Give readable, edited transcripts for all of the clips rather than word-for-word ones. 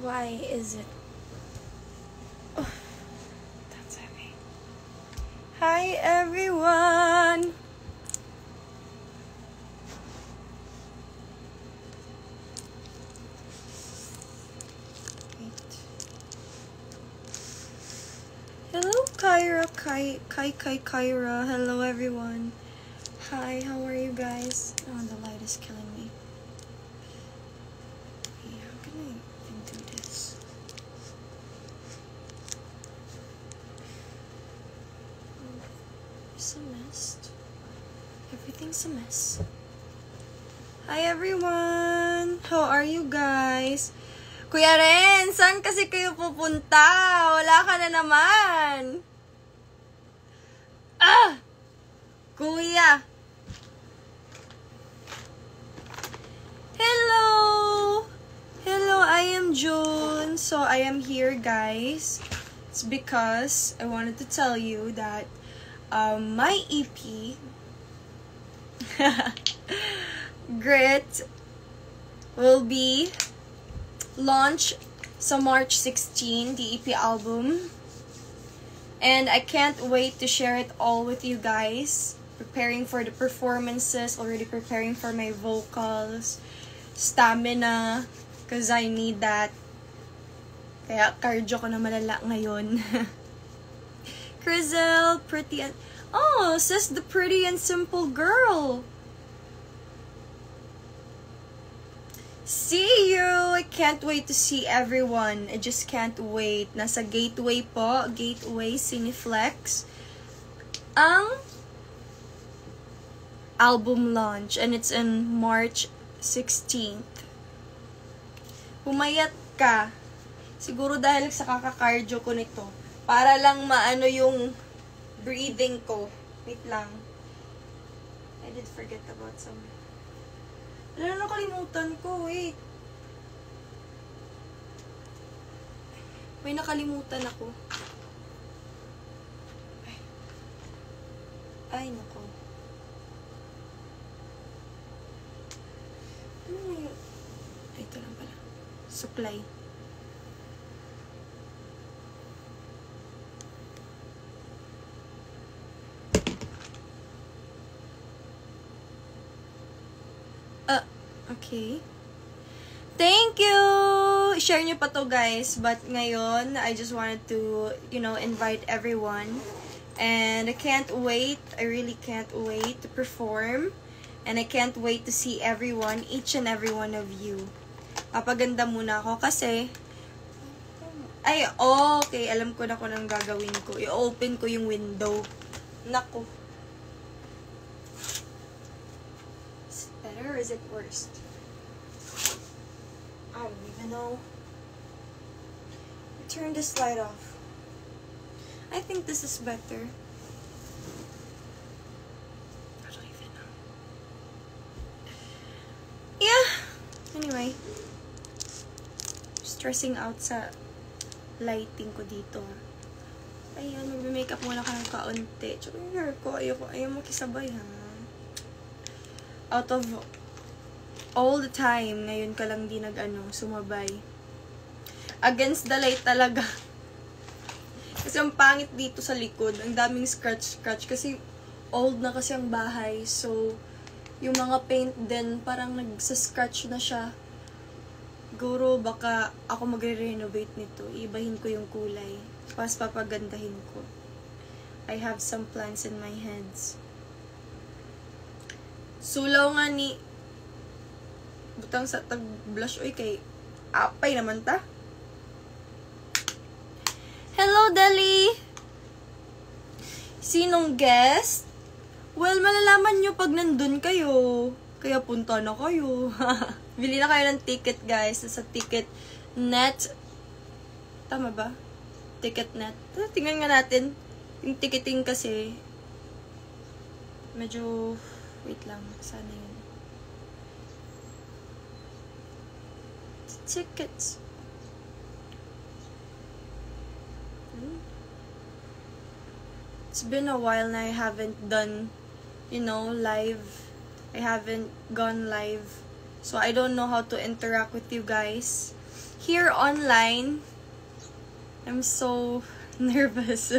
Why is it? Oh, that's heavy. Hi everyone! Wait. Hello Kyra, Kyra. Hello everyone. Hi, how are you guys? Oh, the light is killing me. Hey, how can I even do this? It's a mess. Everything's a mess. Hi everyone! How are you guys? Kuya Ren, saan kasi kayo pupunta? Wala ka na naman! Ah! Kuya! Hello! Hello, I am June. So, I am here, guys. It's because I wanted to tell you that my EP, Grit, will be launched sa March 16, the EP album. And I can't wait to share it all with you guys. Preparing for the performances, already preparing for my vocals, stamina, because I need that. Kaya cardio ko na malala ngayon. Crizel, pretty and... Oh, says the pretty and simple girl. See you! I can't wait to see everyone. I just can't wait. Nasa Gateway po. Gateway Cineflex. Ang album launch. And it's in March 16th. Pumayat ka. Siguro dahil sa kaka-cardio ko nito. Para lang maano yung breathing ko. Wait lang. I did forget about some. Wala na, nakalimutan ko. Wait. May nakalimutan ako. Ay nako. Ano na yun? Ay, ito lang pala. Supply. Okay. Thank you! Share nyo pa to, guys. But ngayon, I just wanted to, invite everyone. And I can't wait. I really can't wait to perform. And I can't wait to see everyone, each and every one of you. Papaganda muna ako kasi... Ay, okay. Alam ko na kung anong gagawin ko. I-open ko yung window. Naku. Is it better or is it worse? I don't even know. Turn this light off. I think this is better. I don't even know. Yeah. Anyway. Stressing out sa lighting ko dito. Ayan, mag-makeup muna ka ng kaunti. Tsaka yung hair ko, ayaw makisabay ha. Out of all the time, ngayon ka lang di sumabay. Against the light talaga. Kasi ang pangit dito sa likod. Ang daming scratch kasi old na kasi ang bahay. So, yung mga paint din, parang nagsascratch na siya. Siguro, baka ako magre-renovate nito. Iibahin ko yung kulay. Tapos papagandahin ko. I have some plans in my heads. Sulaw nga ni butang sa tag-blush. Uy, kay apay naman ta. Hello, Dali! Sinong guest? Well, malalaman nyo pag nandun kayo. Kaya punta na kayo. Bili na kayo ng ticket, guys. Sa Ticketnet. Tama ba? Ticketnet. Tingnan nga natin. Yung ticketing kasi. Medyo... Wait lang. Sana yun. Tickets. It's been a while na I haven't done, live. I haven't gone live. So, I don't know how to interact with you guys. Here online, I'm so nervous.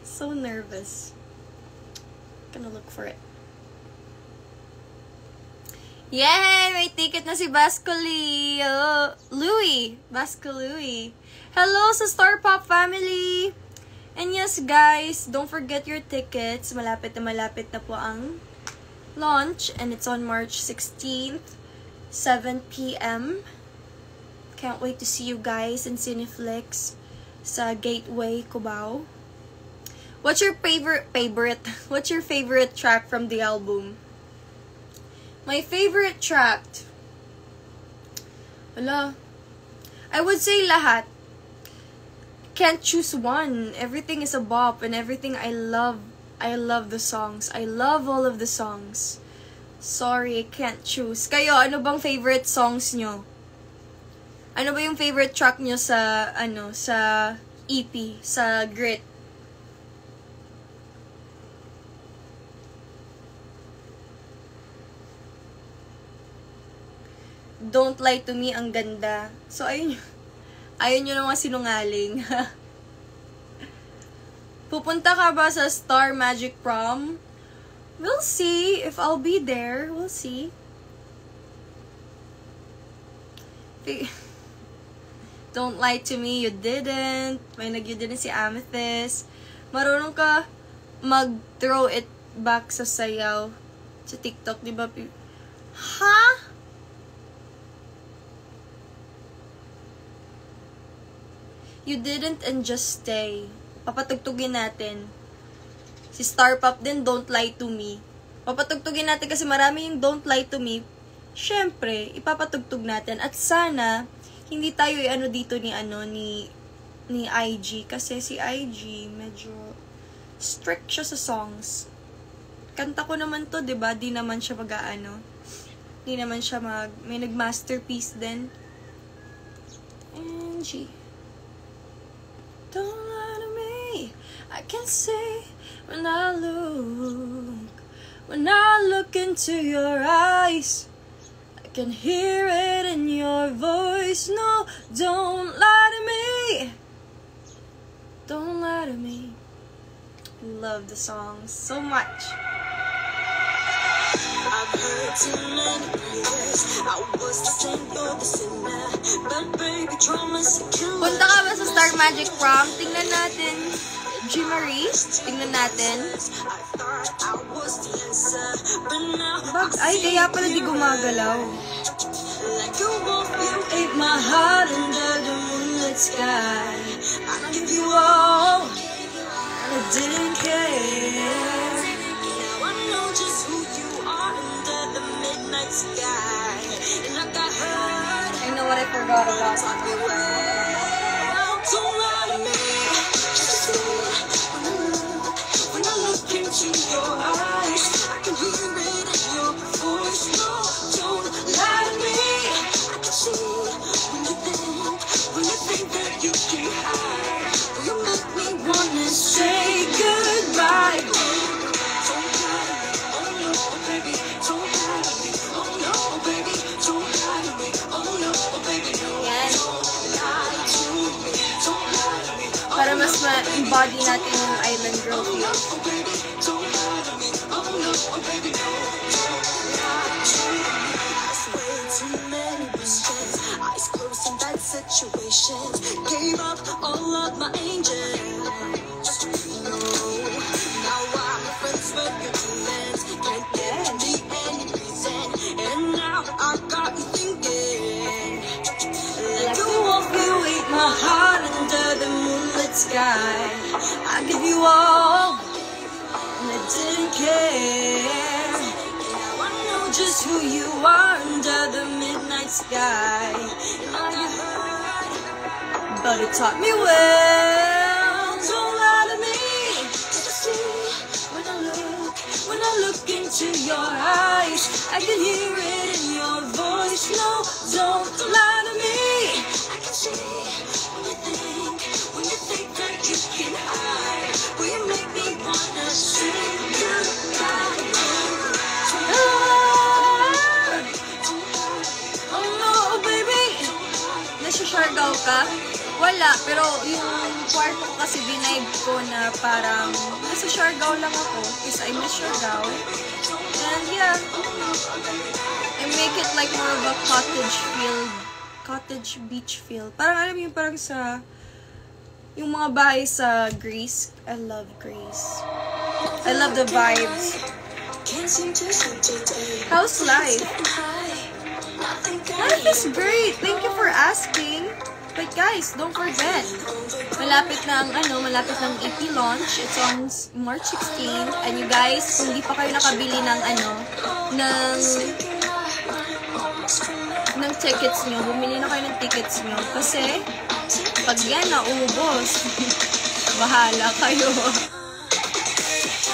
So nervous. Gonna look for it. Yay! May ticket na si Basco Louie. Basco Louie. Hello sa Star Pop family! And yes guys, don't forget your tickets. Malapit na po ang launch. And it's on March 16th, 7 p.m. Can't wait to see you guys in Cineflix sa Gateway, Cubao. What's your favorite track from the album? My favorite track, I would say lahat. Can't choose one. Everything is a bop and everything I love the songs. I love all of the songs. Sorry, I can't choose. Kayo, ano bang favorite songs nyo? Ano ba yung favorite track nyo sa EP, sa Grit? Don't Lie to Me, ang ganda. So, ayun nyo naman sinungaling. Pupunta ka ba sa Star Magic Prom? We'll see if I'll be there. We'll see. Don't Lie to Me, you didn't. May you didn't si Amethyst. Marunong ka mag-throw it back sa sayaw. Sa TikTok, di ba? Ha? You didn't and just stay. Papatugtugin natin. Si Star Pop din, Don't Lie to Me. Papatugtugin natin kasi marami yung Don't Lie to Me. Syempre, ipapatugtog natin. At sana, hindi tayo dito ni IG. Kasi si IG, medyo strict siya sa songs. Kanta ko naman to, diba? Di naman siya Di naman siya may nag-masterpiece din. NG. Don't lie to me, I can see when I look into your eyes, I can hear it in your voice. No, don't lie to me, don't lie to me. Love the song so much. I've heard too many prayers. I was the same, you're the sinner. But baby, trauma's a killer. Punta ka ba sa Star Magic Prom? Tingnan natin. G. Marie, tingnan natin. Ay, kaya pala di gumagalaw. You ate my heart under the moonlit sky. I give you all, and I didn't care. Sky. And like I heard, I know what I forgot about. Don't lie to me. Just when I look into your eyes, I can hear it in your voice. No, don't lie to me. I can see when you think that you can hide. You make me wanna say goodbye. Para mas ma-embody natin yung Island Girl feel. Eyes closed in bad situations. Gave up all of my angels. No, now I'm friends with your demons. Can't give me any reason. And now I got you thinking. Let go of you, eat my heart under the moonlit sky. I give you all, and I didn't care. Now I know just who you are under the midnight sky. And I heard, but it taught me well. Don't lie to me. Just see when I look into your eyes, I can hear it in your voice. No, don't lie to me. I can see when you think that you can hide. Will you make me wanna say goodbye? Oh no, baby. nasa Siargao ka? Wala, pero yung kwarto ko kasi binibe ko na parang nasa Siargao lang ako because I miss Siargao. And yeah, I make it like more of a cottage beach feel. Parang alam mo yung parang sa yung mga bahay sa Greece. I love Greece. I love the vibes. How's life? Life is great. Thank you for asking. But guys, don't forget, malapit ng EP launch. It's on March 16. And you guys, kung di pa kayo nakabili ng ng tickets nyo, bumili na kayo ng tickets nyo. Kasi, pag yan naubos, bahala kayo.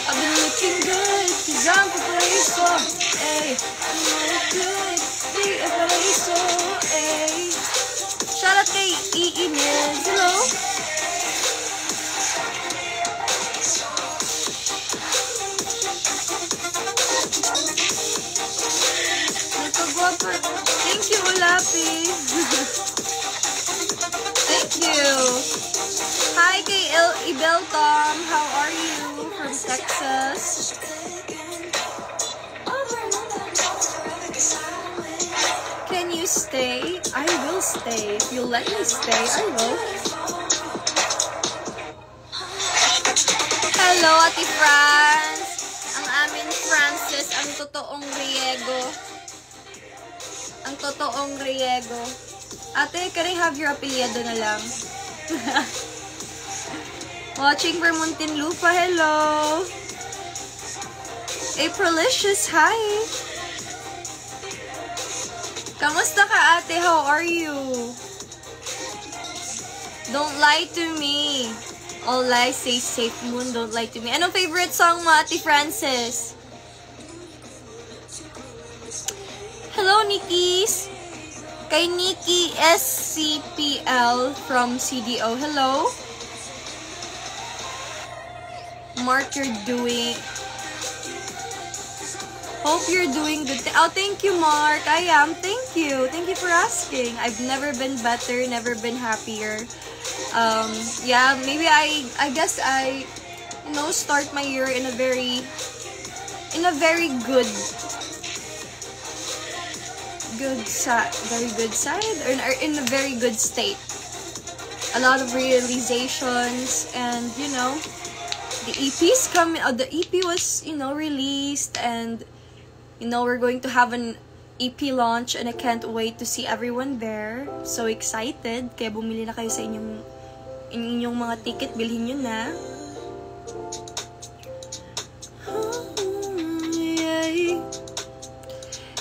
I've been looking good, cause I'm the place, ay. I'm good, di a place, ay. Shout out kay Inez. Hello. Thank you, Olapi. Thank you. Hi kay Ibel Tom. How are you? From Texas. Can you stay? I will stay. If you let me stay, I will. Hello, Ate Franz. Ang amin Francis, ang totoong Riego. Ang totoong Riego. Ate, can I have your apelyido na lang? Watching from Muntinlupa, hello. Aprilicious, hi. Kamusta ka, ate? How are you? Don't lie to me. All lies say safe moon, don't lie to me. Anong favorite song mo, Ate Francis? Hello, Nikki's. Kay Nikki SCPL from CDO. Hello. Mark, you're doing... Hope you're doing good. Oh, thank you, Mark. I am. Thank you. Thank you for asking. I've never been better, never been happier. Yeah, maybe I guess I, start my year in a very good side, or in a very good state. A lot of realizations, and the EP's coming. The EP was released, and we're going to have an EP launch, and I can't wait to see everyone there. So excited. Kaya bumili na kayo sa inyong mga ticket. Bilhin nyo na. Yay.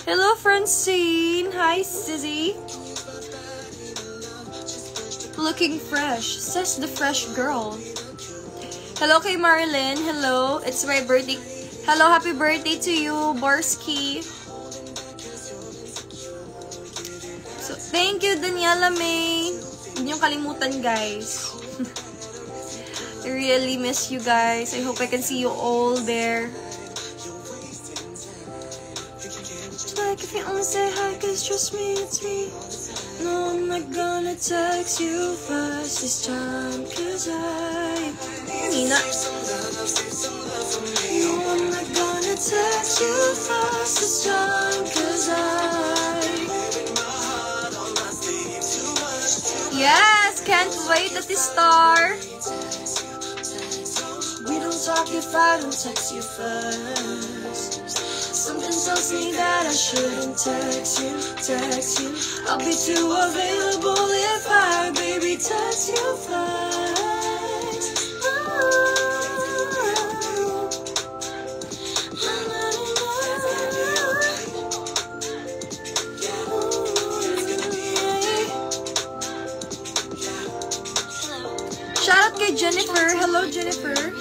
Hello, Francine. Hi, Sizzy. Looking fresh, says the fresh girl. Hello kay Marilyn. Hello. It's my birthday. Hello, happy birthday to you, Borsky. So, thank you, Daniela May. Huwag niyong kalimutan, guys. I really miss you guys. I hope I can see you all there. Like if you only say hi, cause trust me, it's me. No, I'm not gonna text you first this time, cause Nina. No, I'm not gonna text you first this time, cause Yes, can't wait at the star. We don't talk if I don't text you first. Something tells me that I shouldn't text you. I'll be too available if I, baby, text you first. Shout out kay Jennifer. Hello, Jennifer.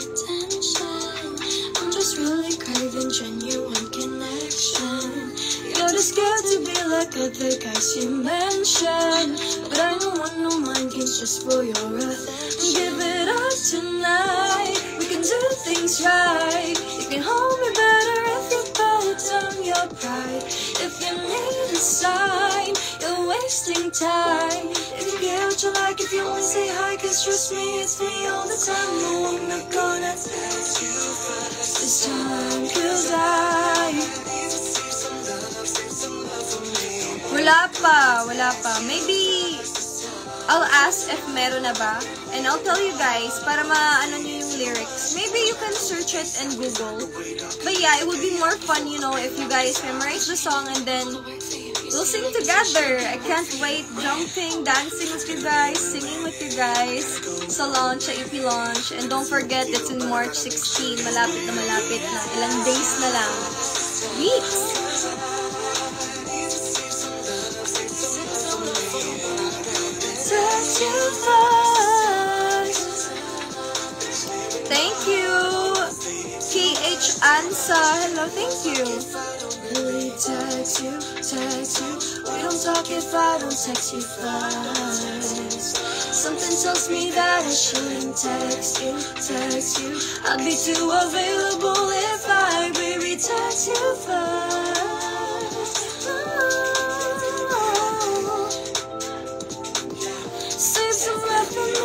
I'm just really craving genuine connection. You're just scared to be like other guys you mentioned, but I don't want no mind games just for your wrath. Give it up tonight. We can do things right. You can hold me better if you put on your pride. If you need a sign, you'll wait wasting time. If you get what you like, if you only say hi, cause trust me, it's me all the time. No, I'm not gonna text you first this time, cause wala pa. Maybe I'll ask if meron na ba, and I'll tell you guys para maano nyo yung lyrics. Maybe you can search it and Google. But yeah, it would be more fun, you know, if you guys memorize the song and then we'll sing together. I can't wait. Jumping, dancing with you guys, singing with you guys sa launch, sa EP launch. And don't forget, it's in March 16. Malapit na. Ilang days na lang. Weeks! Thank you, KH Ansa. Hello, thank you. Really text you. We don't talk if I don't text you first. Something tells me that I shouldn't text you. I'd be too available if I baby text you first. Save some love for me.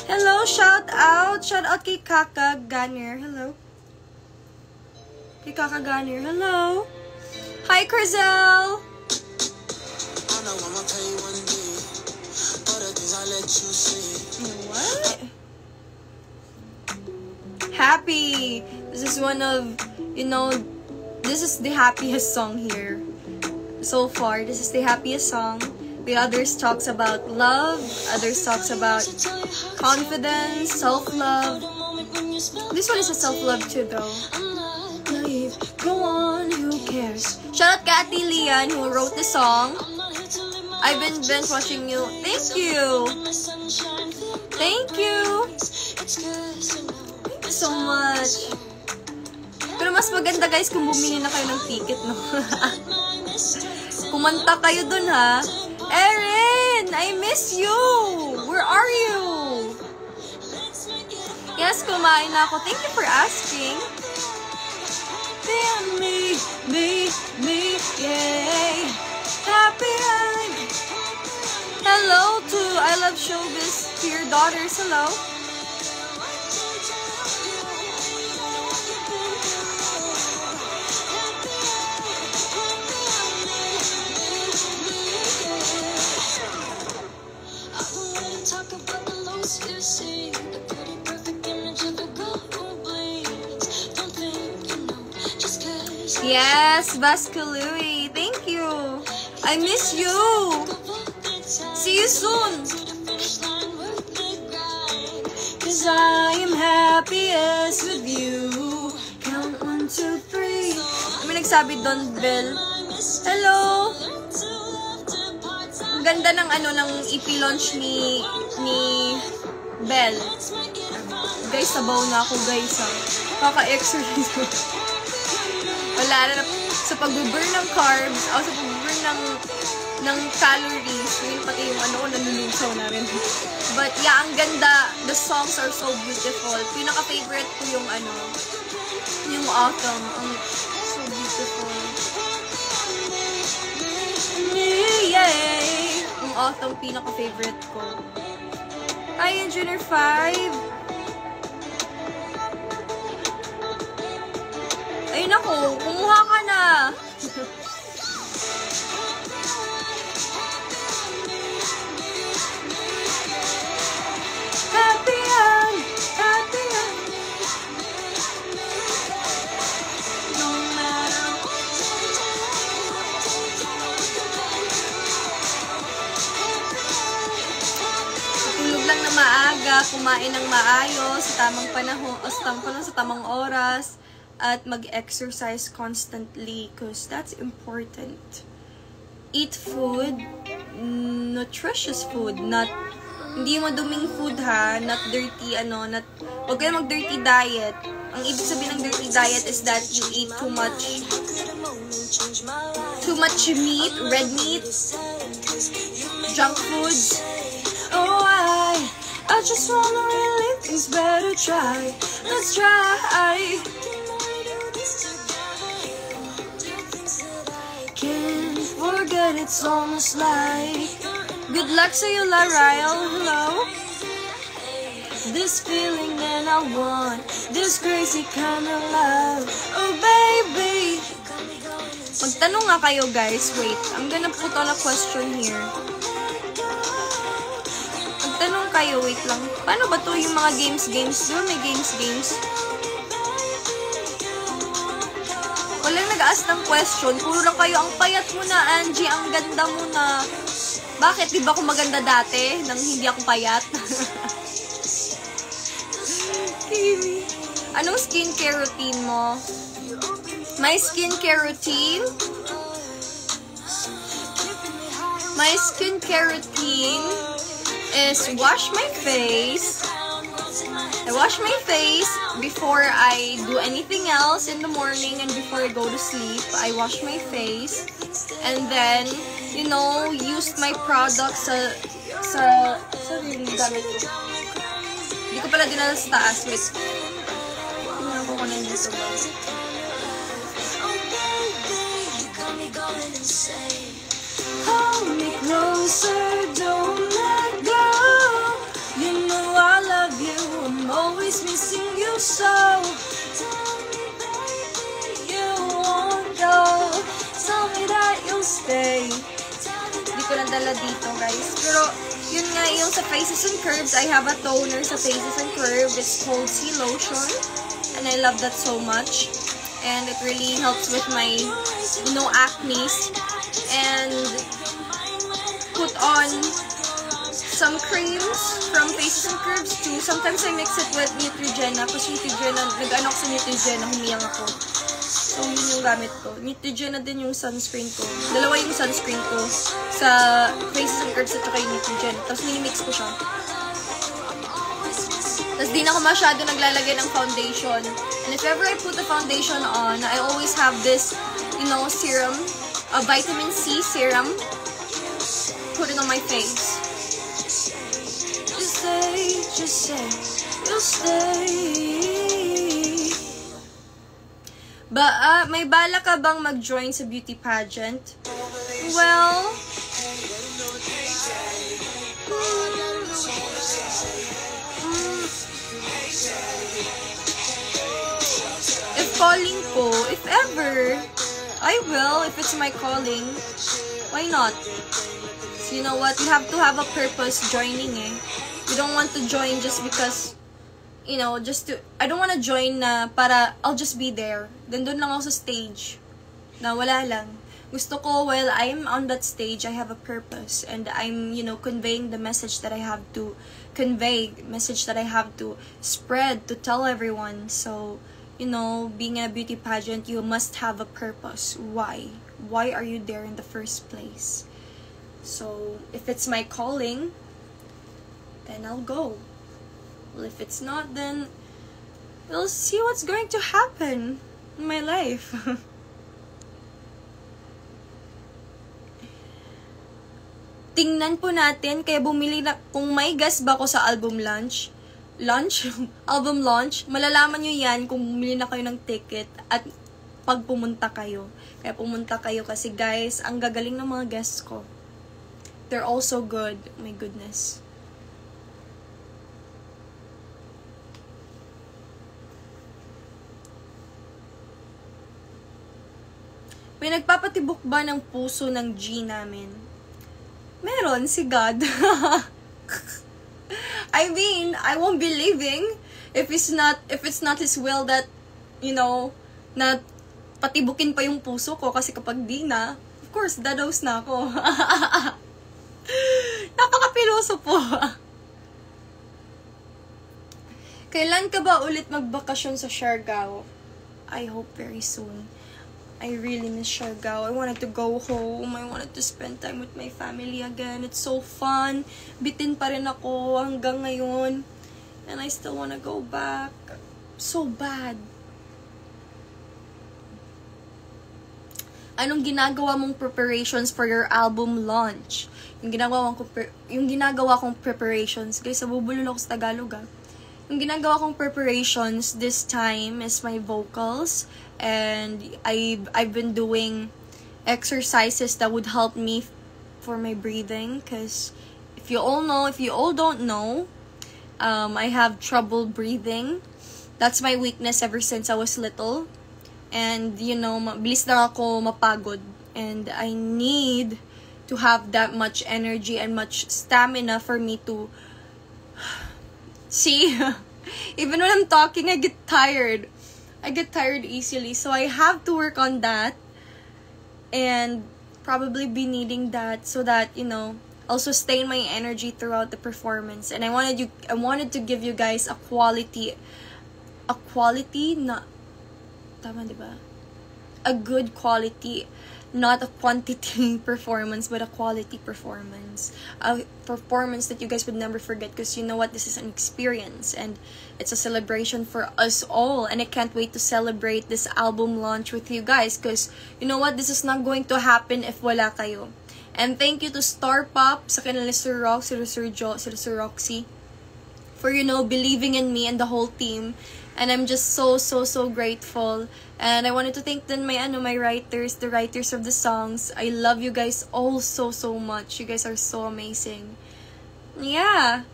Hello, shout out kay Kaka Gunner. Hello. Kay Kaka Gunner. Hello. Hi, Crizel. What? Happy. This is one of, this is the happiest song here. So far, this is the happiest song. The others talks about love, others talks about confidence, self-love. This one is a self-love too though. Naive, go on, who cares? Shout out Kathy Lian who wrote the song. I've been binge watching you. Thank you. Thank you. Thank you so much. Pero mas maganda guys kung bumili na kayo ng ticket, no? Kumanta kayo dun ha. Erin, I miss you! Where are you? Yes, kumain na ako. Thank you for asking. Damn me, yay. Happy I'm. Hello to I Love Showbiz, to your daughters. Hello. Yes, Baskalui. Thank you. I miss you. See you soon. Cause I am happiest with you. Count 1, 2, 3. May nagsabi Don Bell. Hello. Ang ganda ng ng EP launch ni Bell. Guys, sabaw na ako guys ha. Kaka-exercise. Wala na sa pag-burn ng carbs o sa pag-burn ng calories, yun pati yung ko nanulusaw na rin. But yeah, ang ganda. The songs are so beautiful. Pinaka-favorite ko yung yung Autumn. Ang so beautiful. Yay! Yung Autumn, pinaka-favorite ko. Hi, Engineer 5! Ay nako, kumuha ka na. Happy I'm. No matter. Tulog lang na maaga, kumain ng maayos, sa tamang panahon, sa tamang oras. At mag-exercise constantly because that's important. Eat food, nutritious food, not hindi maduming food ha, not dirty wag kayo mag-dirty diet. Ang ibig sabihin ng dirty diet is that you eat too much meat, red meat, junk foods. Oh, I just wanna really things better try. Let's try. and it's almost like good luck sa'yo, Larail. Hello? This feeling that I want, this crazy kind of love. Oh, baby. Magtanong nga kayo, guys. Wait, I'm gonna put on a question here. Magtanong kayo, wait lang. Paano ba to yung mga games? Doon may games. Walang nag-ask ng question. Puro lang kayo, ang payat mo na, Angie. Ang ganda mo na. Bakit? Di ba ako maganda dati nang hindi ako payat? Anong skincare routine mo? My skincare routine? My skincare routine is wash my face. I wash my face before I do anything else in the morning and before I go to sleep. I wash my face. And then, you know, use my products sa ring gamit ko. Hindi ko pala dinala sa taas. Wait. Tingnan ko kung nandito ba. Hold me closer, don't let go. You know I love you, I'm always missing you so. Tell me baby, you won't go. Tell me that you'll stay. Hindi ko lang dala dito, guys. Pero, yun nga, yung sa Faces and Curves, I have a toner sa Faces and Curves. It's called Sea Lotion. And I love that so much. And it really helps with my, you know, acne. And put on some creams from Faces and Curves too. Sometimes I mix it with Neutrogena. Kasi Neutrogena, nag-ano ako sa Neutrogena, humiyang ako. So, yun yung gamit ko. Neutrogena din yung sunscreen ko. Dalawa yung sunscreen ko sa Faces and Curves at saka yung Neutrogena. Tapos minimix ko siya. Tapos di na ako masyado naglalagay ng foundation. And if ever I put the foundation on, I always have this, you know, serum, a vitamin C serum. Put it on my face. Just say, you'll stay. May bala ka bang mag-join sa beauty pageant? Well, if calling ko, if ever, I will, if it's my calling. Why not? So, you know what? You have to have a purpose joining eh. You don't want to join just because, you know, just to, I don't want to join na para I'll just be there. Then doon lang ako sa stage. Na wala lang. Gusto ko, while I'm on that stage, I have a purpose. And I'm, you know, conveying the message that I have to convey. Message that I have to spread, to tell everyone. So, you know, being in a beauty pageant, you must have a purpose. Why? Why are you there in the first place? So, if it's my calling, then I'll go. Well, if it's not, then we'll see what's going to happen in my life. Tingnan po natin, kaya bumili na, kung may guest ba ako sa album launch, album launch, malalaman nyo yan kung bumili na kayo ng ticket at pag pumunta kayo. Kaya pumunta kayo kasi guys, ang gagaling ng mga guests ko. They're all so good. My goodness. May nagpapatibok ba ng puso ng G namin? Meron, si God. I mean, I won't be leaving if it's not His will that, you know, na patibukin pa yung puso ko kasi kapag di na, of course, dadaos na ako. Napaka-piloso po. Kailan ka ba ulit magbakasyon sa Siargao? I hope very soon. I really miss Siargao. I wanted to go home. I wanted to spend time with my family again. It's so fun. Bitin pa rin ako hanggang ngayon. And I still wanna go back. So bad. Anong ginagawa mong preparations for your album launch? Yung ginagawa kong preparations, guys, nabubulol ako sa Tagalog ah. Yung ginagawa kong preparations this time is my vocals, and I've been doing exercises that would help me for my breathing. Because if you all don't know, I have trouble breathing. That's my weakness ever since I was little. And, mabilis lang ako mapagod. And I need to have that much energy and much stamina for me to... See? Even when I'm talking, I get tired. I get tired easily. So I have to work on that. And probably be needing that so that, I'll sustain my energy throughout the performance. And I wanted to give you guys a quality, na, tama diba? A good quality, not a quantity performance, but a quality performance. A performance that you guys would never forget, because you know what? This is an experience, and it's a celebration for us all. And I can't wait to celebrate this album launch with you guys, because you know what? This is not going to happen if wala kayo. And thank you to Star Pop, sa kanila Sir Rock, Sir Jo, Sir Roxy, for, believing in me and the whole team. And I'm just so grateful. And I wanted to thank then my writers, the writers of the songs. I love you guys all so much. You guys are so amazing. Yeah.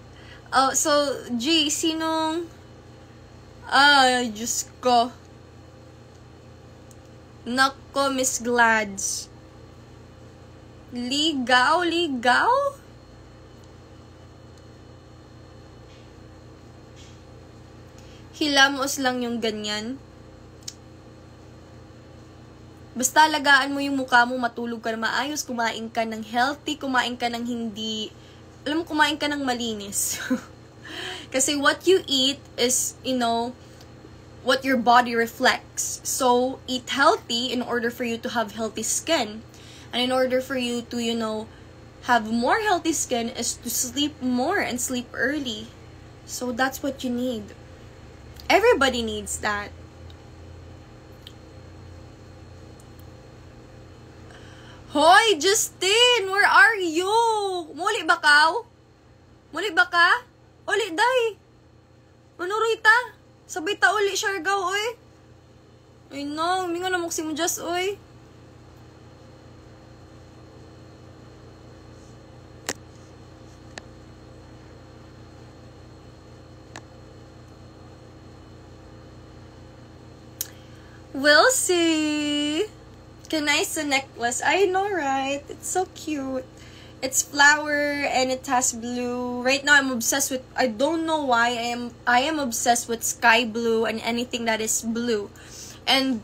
So, G, sinong... Diyos ko. Nako, Miss Glads. Ligaw? Hilamos lang yung ganyan. Basta alagaan mo yung mukha mo, matulog ka na maayos, kumain ka ng healthy, kumain ka ng hindi, kumain ka ng malinis. Kasi what you eat is, what your body reflects. So, eat healthy in order for you to have healthy skin. And in order for you to, have more healthy skin is to sleep more and sleep early. So, that's what you need. Everybody needs that. Hoy, Justin! Where are you? Muli ba ka? Uli, day. Manuroy ta? Sabay ta uli, Siargao, oy. Ay, no. Mingo na muksim mo, Just, oy. We'll see. Nice necklace. I know, right? It's so cute. It's flower and it has blue. Right now, I'm obsessed with... I don't know why. I am obsessed with sky blue and anything that is blue. And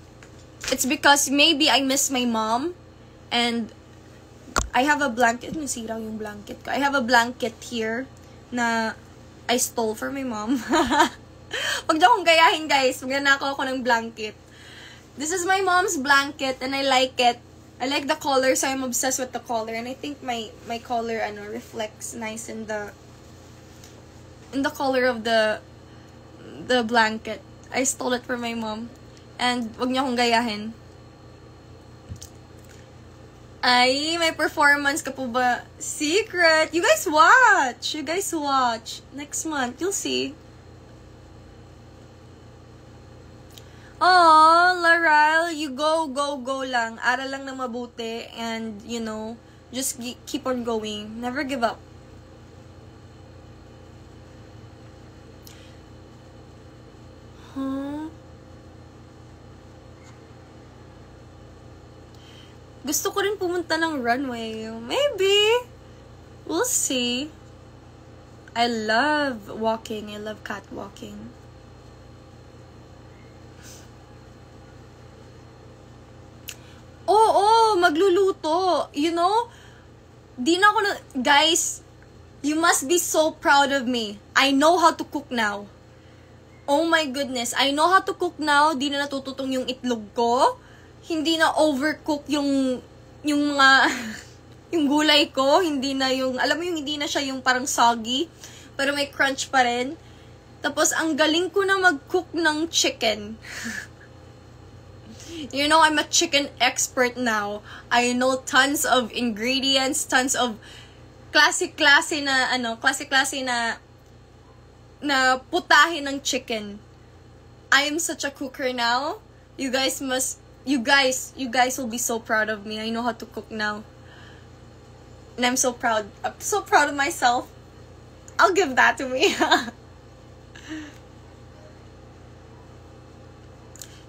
it's because maybe I miss my mom. And I have a blanket. Nasira yung blanket ko. I have a blanket here na I stole from my mom. Huwag niyo akong gayahin, guys. Magnanakaw ako ng blanket. This is my mom's blanket and I like it. I like the color, so I'm obsessed with the color. And I think my color reflects nice in the color of the blanket. I stole it from my mom. And wag niyo akong gayahin. Ay, may performance ka po ba? Secret! You guys watch! Next month, you'll see. Oh, Laral, you go lang. Aral lang ng mabuti and, just keep on going. Never give up. Huh? Gusto ko rin pumunta ng runway. Maybe. We'll see. I love walking. I love catwalking. Oo, magluluto. Guys, you must be so proud of me. I know how to cook now. Oh my goodness, I know how to cook now. Di na natututong yung itlog ko. Hindi na overcook yung mga, yung gulay ko. Hindi na hindi na siya yung parang soggy. Pero may crunch pa rin. Tapos, ang galing ko na mag-cook ng chicken. I'm a chicken expert now. I know tons of ingredients, tons of classic-classy na putahe ng chicken. I am such a cooker now. You guys must you guys will be so proud of me. I know how to cook now. And I'm so proud. I'm so proud of myself. I'll give that to me.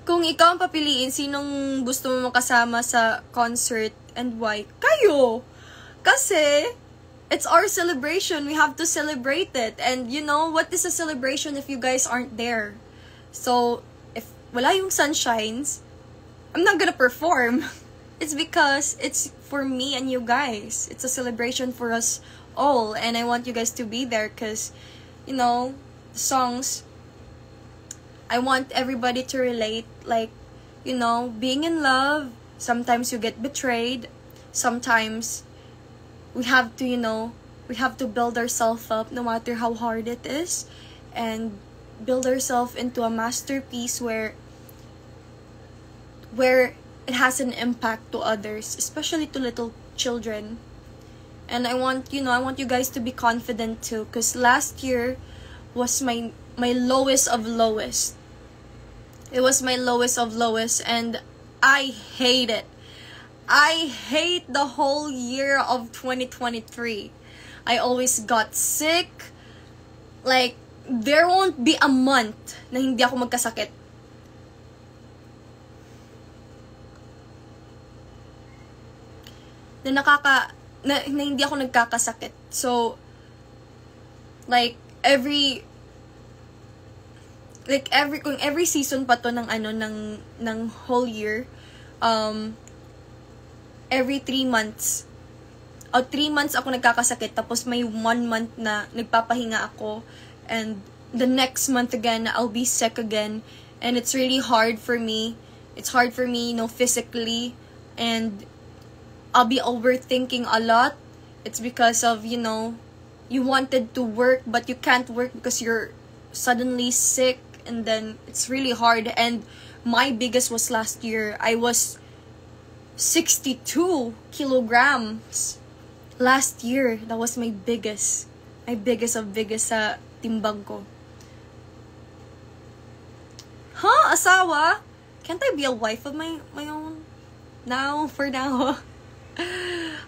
Kung ikaw ang papiliin, sinong gusto mo makasama sa concert and why? Kayo! Kasi, it's our celebration. We have to celebrate it. And you know, what is a celebration if you guys aren't there? So, if wala yung sunshines, I'm not gonna perform. It's because it's for me and you guys. It's a celebration for us all. And I want you guys to be there because, you know, the songs, I want everybody to relate. Like, you know, being in love, sometimes you get betrayed. Sometimes we have to, you know, we have to build ourselves up no matter how hard it is. And build ourselves into a masterpiece where it has an impact to others, especially to little children. And I want, you know, I want you guys to be confident too, because last year was my lowest of lowest. It was my lowest of lowest, and I hate it. I hate the whole year of 2023. I always got sick. Like, there won't be a month na hindi ako magkasakit. Na hindi ako nagkakasakit. So, like every season pa to ng whole year, every 3 months o 3 months ako nagkakasakit, tapos may 1 month na nagpapahinga ako, and the next month again I'll be sick again, and it's really hard for me. It's hard for me, you know, physically, and I'll be overthinking a lot. It's because of, you know, you wanted to work but you can't work because you're suddenly sick, and then it's really hard. And my biggest was last year. I was 62 kilograms last year. That was my biggest sa timbang ko. Huh? Asawa? Can't I be a wife of my own? For now.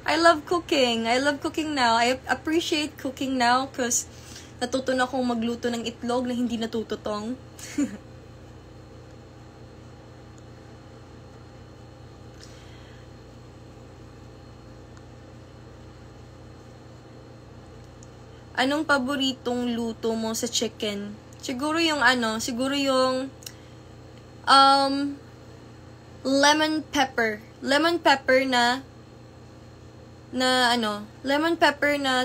I love cooking. I love cooking now. I appreciate cooking now because natuto na akong magluto ng itlog na hindi natututong. Anong paboritong luto mo sa chicken? Siguro yung lemon pepper. Lemon pepper na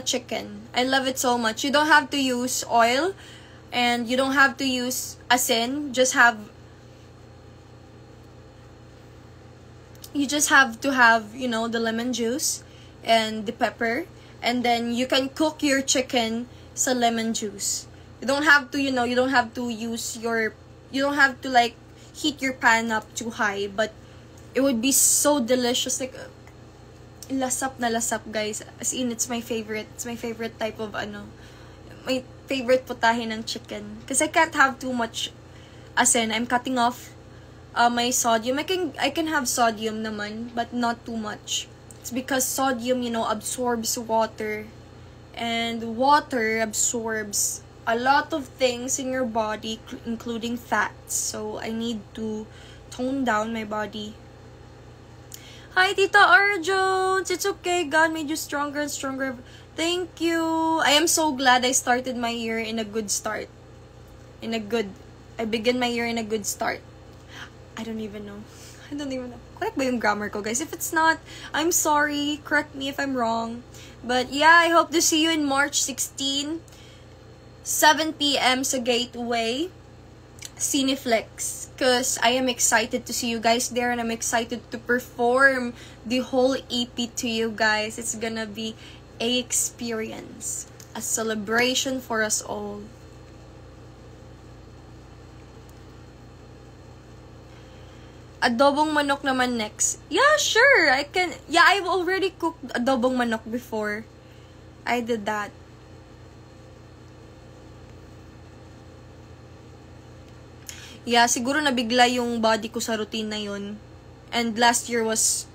chicken. I love it so much. You don't have to use oil, and you don't have to use asin. You just have to have, you know, the lemon juice and the pepper, and then you can cook your chicken sa lemon juice. You don't have to, you know, you don't have to like heat your pan up too high, but it would be so delicious. Like, lasap na lasap, guys. As in, it's my favorite. It's my favorite type of my favorite putahe ng chicken. Because I can't have too much asin. I'm cutting off my sodium. I can have sodium naman, but not too much. It's because sodium, you know, absorbs water. And water absorbs a lot of things in your body, including fats. So, I need to tone down my body. Hi, Tita R. Jones. It's okay. God made you stronger and stronger. Thank you. I am so glad I started my year in a good start. I began my year in a good start. I don't even know. Correct ba yung grammar ko, guys? If it's not, I'm sorry. Correct me if I'm wrong. But yeah, I hope to see you in March 16, 7 p.m. sa Gateway Cineflex, because I am excited to see you guys there, and I'm excited to perform the whole EP to you guys. It's gonna be a experience, a celebration for us all. Adobong manok naman next. Yeah, sure. I've already cooked adobong manok before. I did that. Yeah, siguro nabigla yung body ko sa routine na yun. And last year was,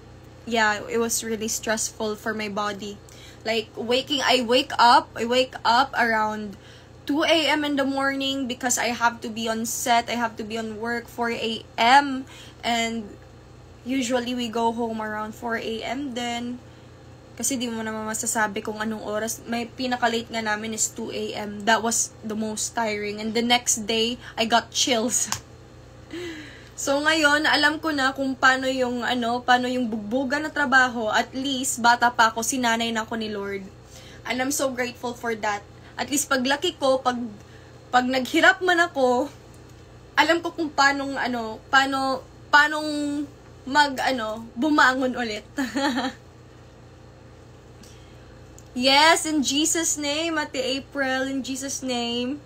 yeah, it was really stressful for my body. Like, I wake up around 2 a.m. in the morning because I have to be on set, I have to be on work 4 a.m. And usually we go home around 4 a.m. then. Kasi di mo naman masasabi kung anong oras. May pinaka-late nga namin is 2 a.m. That was the most tiring. And the next day, I got chills. So ngayon, alam ko na kung paano yung bugbugan na trabaho. At least, bata pa ako, sinanay na ako ni Lord. And I'm so grateful for that. At least paglaki ko, pag naghirap man ako, alam ko kung paanong bumangon ulit. Yes, in Jesus' name, Ate April, in Jesus' name.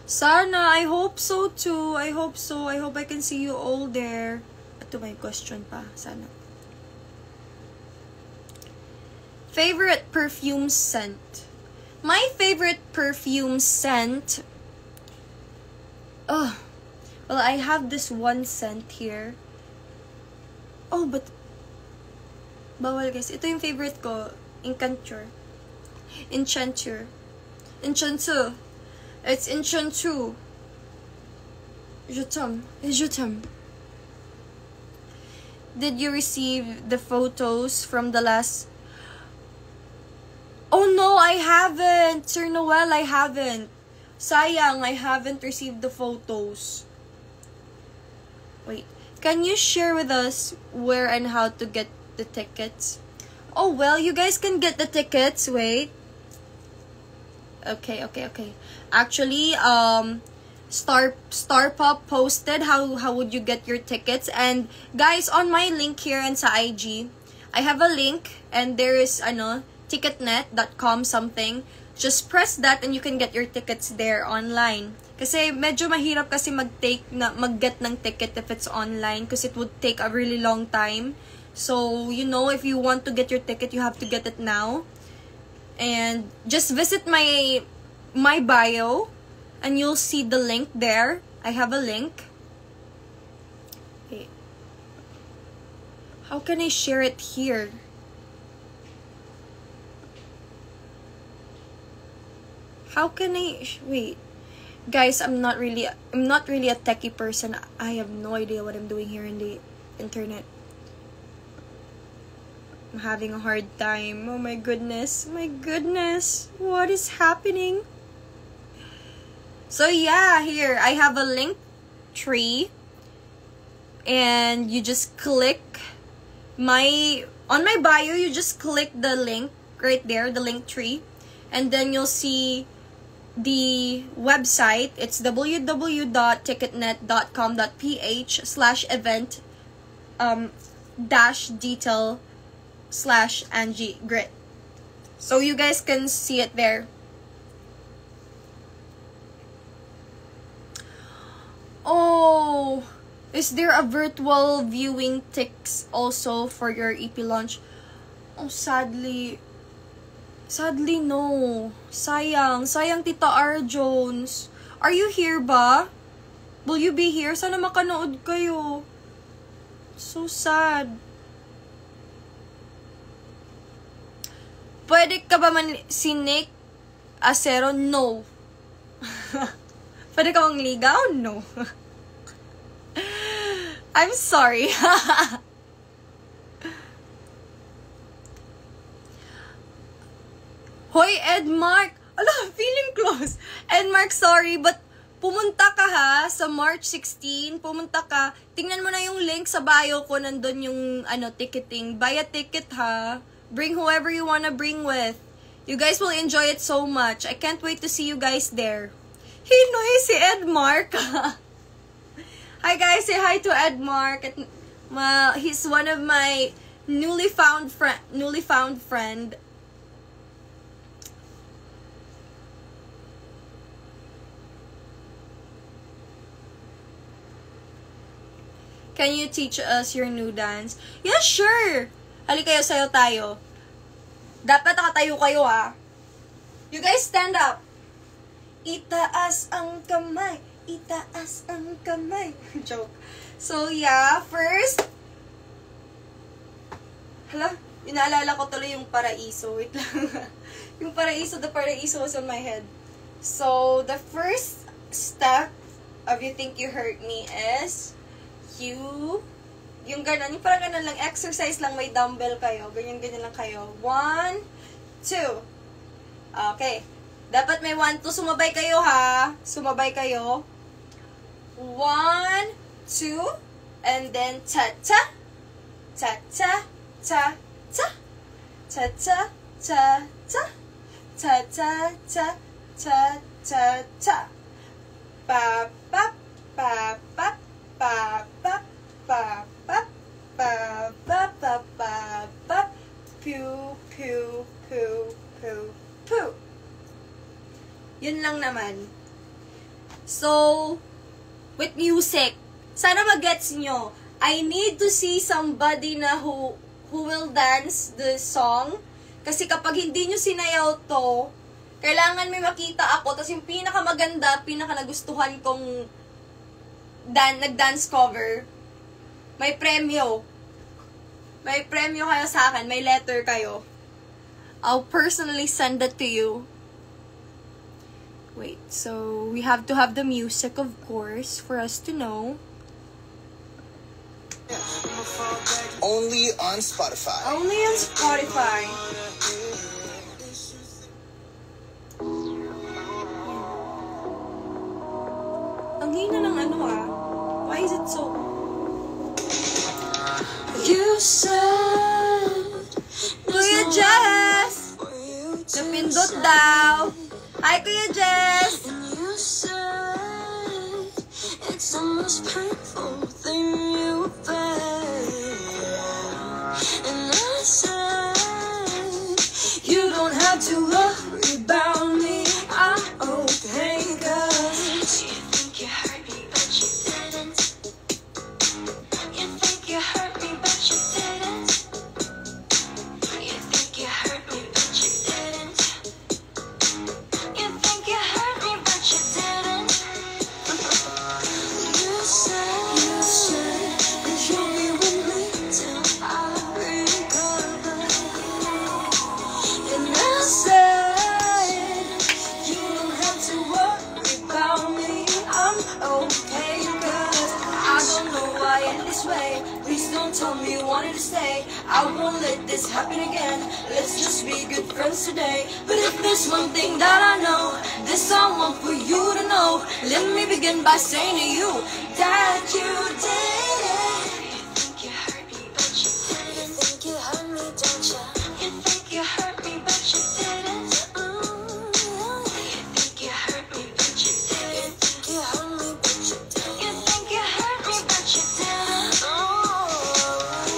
Sana, I hope so too. I hope so. I hope I can see you all there. Ito may question pa, sana. Favorite perfume scent? My favorite perfume scent... Oh, well, I have this one scent here. Oh, but... Bawal guys. Ito yung favorite ko. Enchanteur. It's Enchanteur. Je t'aime. Did you receive the photos from the last... Oh no, I haven't! Sir Noel, I haven't. Sayang, I haven't received the photos. Wait, can you share with us where and how to get the tickets? Oh well, you guys can get the tickets. Wait. Okay. Actually, Star Pop posted how would you get your tickets. And guys, on my link here and sa IG, I have a link and there is ticketnet.com something. Just press that and you can get your tickets there online. Kasi medyo mahirap kasi mag-get ng ticket if it's online because it would take a really long time. So, if you want to get your ticket, you have to get it now. And just visit my bio and you'll see the link there. I have a link. Wait. How can I share it here? How can I... Wait. Guys, I'm not really a techie person. I have no idea what I'm doing here in the internet. I'm having a hard time. Oh my goodness. What is happening? So yeah, here. I have a link tree. And you just click on my bio, you just click the link right there, the link tree. And then you'll see the website. It's www.ticketnet.com.ph/event-detail/Angie Grit. So you guys can see it there. Oh, is there a virtual viewing tickets also for your EP launch? Oh, sadly no. Sayang Tita R. Jones. Are you here ba? Will you be here? Sana makanood kayo. So sad. Pwede ka ba si Nick Acero? No. Pwede ka bang ligaw? No. I'm sorry. Hoy, Edmark! Ala, feeling close. Edmark, sorry, but pumunta ka ha, sa March 16, pumunta ka. Tingnan mo na yung link sa bio ko, nandun yung, ticketing. Buy a ticket ha. Bring whoever you wanna bring with. You guys will enjoy it so much. I can't wait to see you guys there. Hinoy, si Edmark. Hi guys, say hi to Edmark. He's one of my newly found friend. Can you teach us your new dance? Yeah, sure! Halika kayo, sayo tayo. Dapat nakatayo kayo, ha? You guys, stand up. Itaas ang kamay. Itaas ang kamay. Joke. So, yeah. First, hala, inaalala ko tuloy yung Paraiso. Wait lang. Yung Paraiso, the Paraiso was on my head. So, the first step of You Think You Hurt Me is yung ganun, yung parang ganun lang, exercise lang, may dumbbell kayo. Ganyan-ganyan lang kayo. 1, 2. Okay. Dapat may 1, 2. Sumabay kayo, ha? Sumabay kayo. 1, 2, and then cha-cha. Cha-cha, cha-cha. Cha-cha, cha-cha. Cha-cha, cha, cha-cha-cha. Pa-pap, pa-pap, pa-pap, pa-pap, pa-pap, pa-pap. Pew, pew, pew, pew, pew. Yun lang naman. So, with music, sana mag-gets nyo. I need to see somebody na who will dance the song. Kasi kapag hindi nyo sinayaw to, kailangan may makita ako. Tapos yung pinakamaganda, pinakanagustuhan kong nag-dance cover, may premyo. May premyo kayo sa akin. May letter kayo. I'll personally send it to you. Wait, so we have to have the music, of course, for us to know. Only on Spotify. Only on Spotify. Ang hina ng ano, ah. Why is it so... You said... Kuya Jess! Napindot daw! Hi, Kuya Jess! You said it's the most painful thing you felt. And I said you don't have to worry about me. I'm okay, 'cause you think you hurt me, but you didn't. You think you hurt me, but you didn't. You think you hurt me, but you didn't. You think you hurt me, but you didn't. You said that you'll be with me till I recover. And I said you don't have to worry about me. I'm okay, 'cause I don't know why in this way. Please don't tell me you wanted to stay. I won't let this happen again. Let's just be good friends today. But if there's one thing that I know, this I want for you to know. Let me begin by saying to you that you did it. You think you hurt me, but you didn't. You think you hurt me, don't you? You think you hurt me, but you didn't. You think you hurt me, but you didn't. You think you hurt me, but you didn't. You think you hurt me, but you didn't.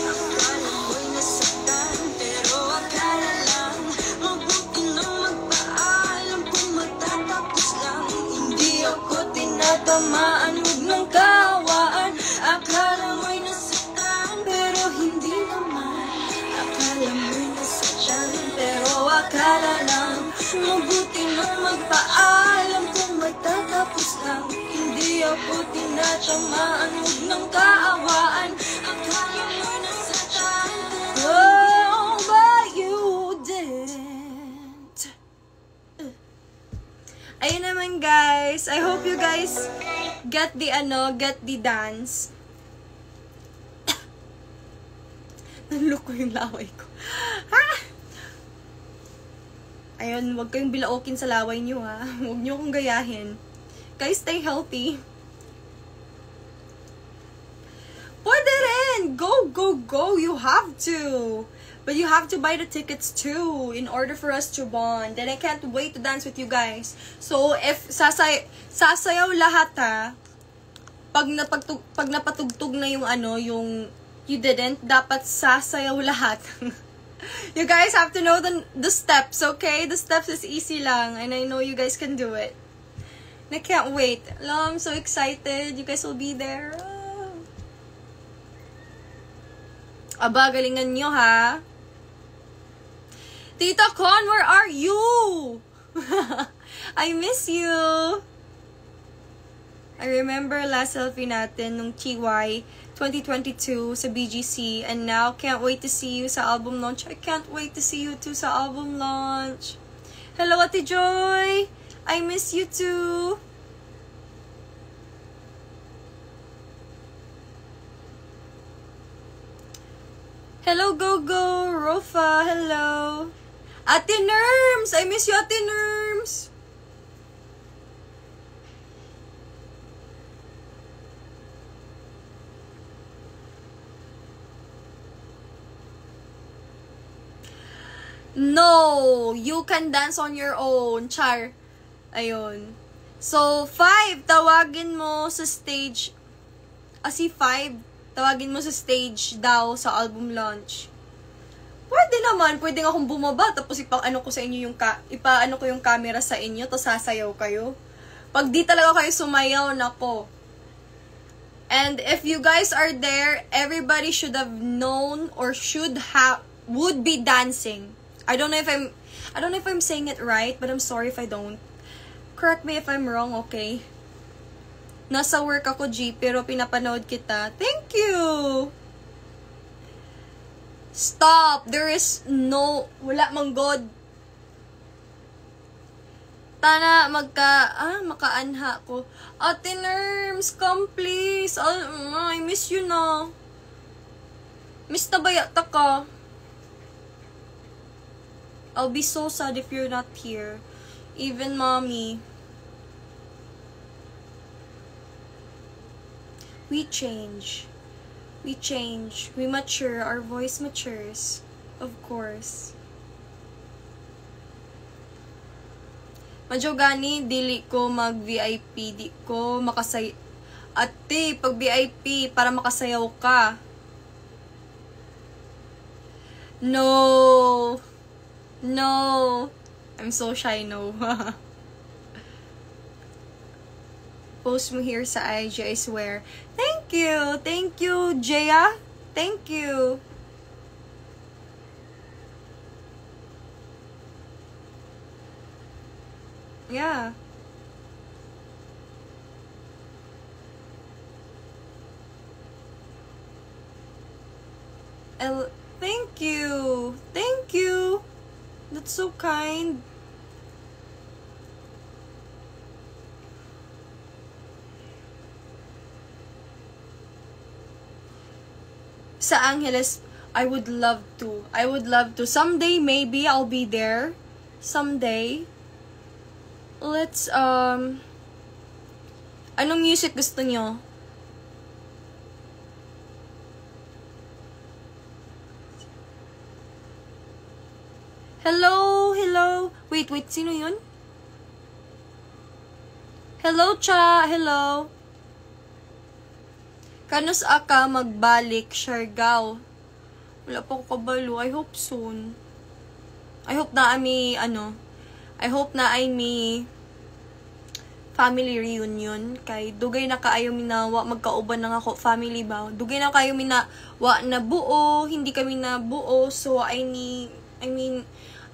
Akala mo'y nasaktan, pero akala lang. Mabuti na magpaalam kung matatapos lang. Hindi ako tinatamaan, huwag ng kaawaan. Akala mo'y nasaktan, pero hindi naman. Akala mo'y nasaktan, pero akala lang. Mabuti na magpaalam kung matatapos lang. Hindi ako tinatamaan, huwag ng kaawaan. Akala mo'y nasaktan, oh, but you didn't. Ayun naman, guys. I hope you guys get the dance. Nanlok ko yung laway ko. Ha? Ayun, huwag kayong bilaukin sa laway nyo, ha? Huwag nyo akong gayahin. Guys, stay healthy. Pwede rin! Go, go, go! You have to! But you have to buy the tickets too in order for us to bond. And I can't wait to dance with you guys. So, if sasayaw lahat, ha, pag napatugtog na yung yung you didn't, dapat sasayaw lahat. You guys have to know the steps, okay? The steps is easy lang, and I know you guys can do it. And I can't wait. I'm so excited. You guys will be there. Aba, galingan nyo, ha? Tita Con, where are you? I miss you. I remember last selfie natin nung TY 2022 sa BGC, and now can't wait to see you sa album launch. I can't wait to see you too sa album launch. Hello, Ate Joy. I miss you too. Hello, Gogo. Rofa, hello. Ate Nerms! I miss you, Ate Nerms! No! You can dance on your own. Char. Ayun. So, 5, tawagin mo sa stage. Si 5, tawagin mo sa stage daw sa album launch. Pwede naman, pwede nga akong bumaba, tapos ipaano ko sa inyo ipaano ko yung camera sa inyo, tapos sasayaw kayo. Pag di talaga kayo sumayaw, nako. And if you guys are there, everybody should have known or would be dancing. I don't know if I'm saying it right, but I'm sorry if I don't. Correct me if I'm wrong, okay? Nasa work ako, G, pero pinapanood kita. Thank you! Stop! There is wala mang God. Tana, makaanha ko. Ate Nerms, come please. I miss you na. Miss na ba yata ka? I'll be so sad if you're not here. Even mommy. We change. We change. We mature. Our voice matures. Of course. Madyo gani, dili ko mag-VIP. Di ko makasay... Ate, pag VIP, para makasayaw ka. No. No. I'm so shy, no. Post mo here sa IG, I swear. Thank you. Thank you, Jaya. Thank you. Yeah. Thank you. Thank you. That's so kind. Sa Angeles, I would love to. I would love to. Someday, maybe, I'll be there. Someday. Let's, anong music gusto nyo? Hello, hello. Wait, sino yun? Hello, Cha. Hello. Kanus aka magbalik, Siargao. Wala pa ko kabalo. I hope soon. I hope na I may family reunion. Kay dugay na kaayo minawa, magkauban na ako family ba. Dugay na kayo minawa na buo, hindi kami na buo. So I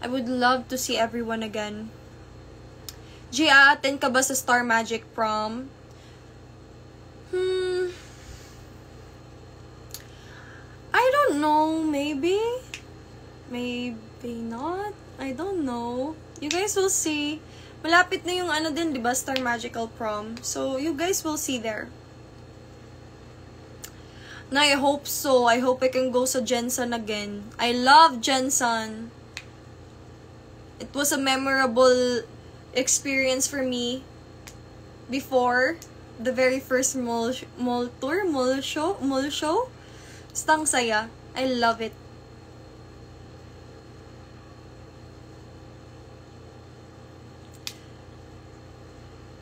would love to see everyone again. Gia, attend ka ba sa Star Magic prom? I don't know, maybe not. I don't know. You guys will see. Malapit na yung din, diba? Star Magical Prom. So, you guys will see there. Na, I hope so. I hope I can go sa Jensen again. I love Jensen. It was a memorable experience for me before the very first mall show. Stang saya. I love it.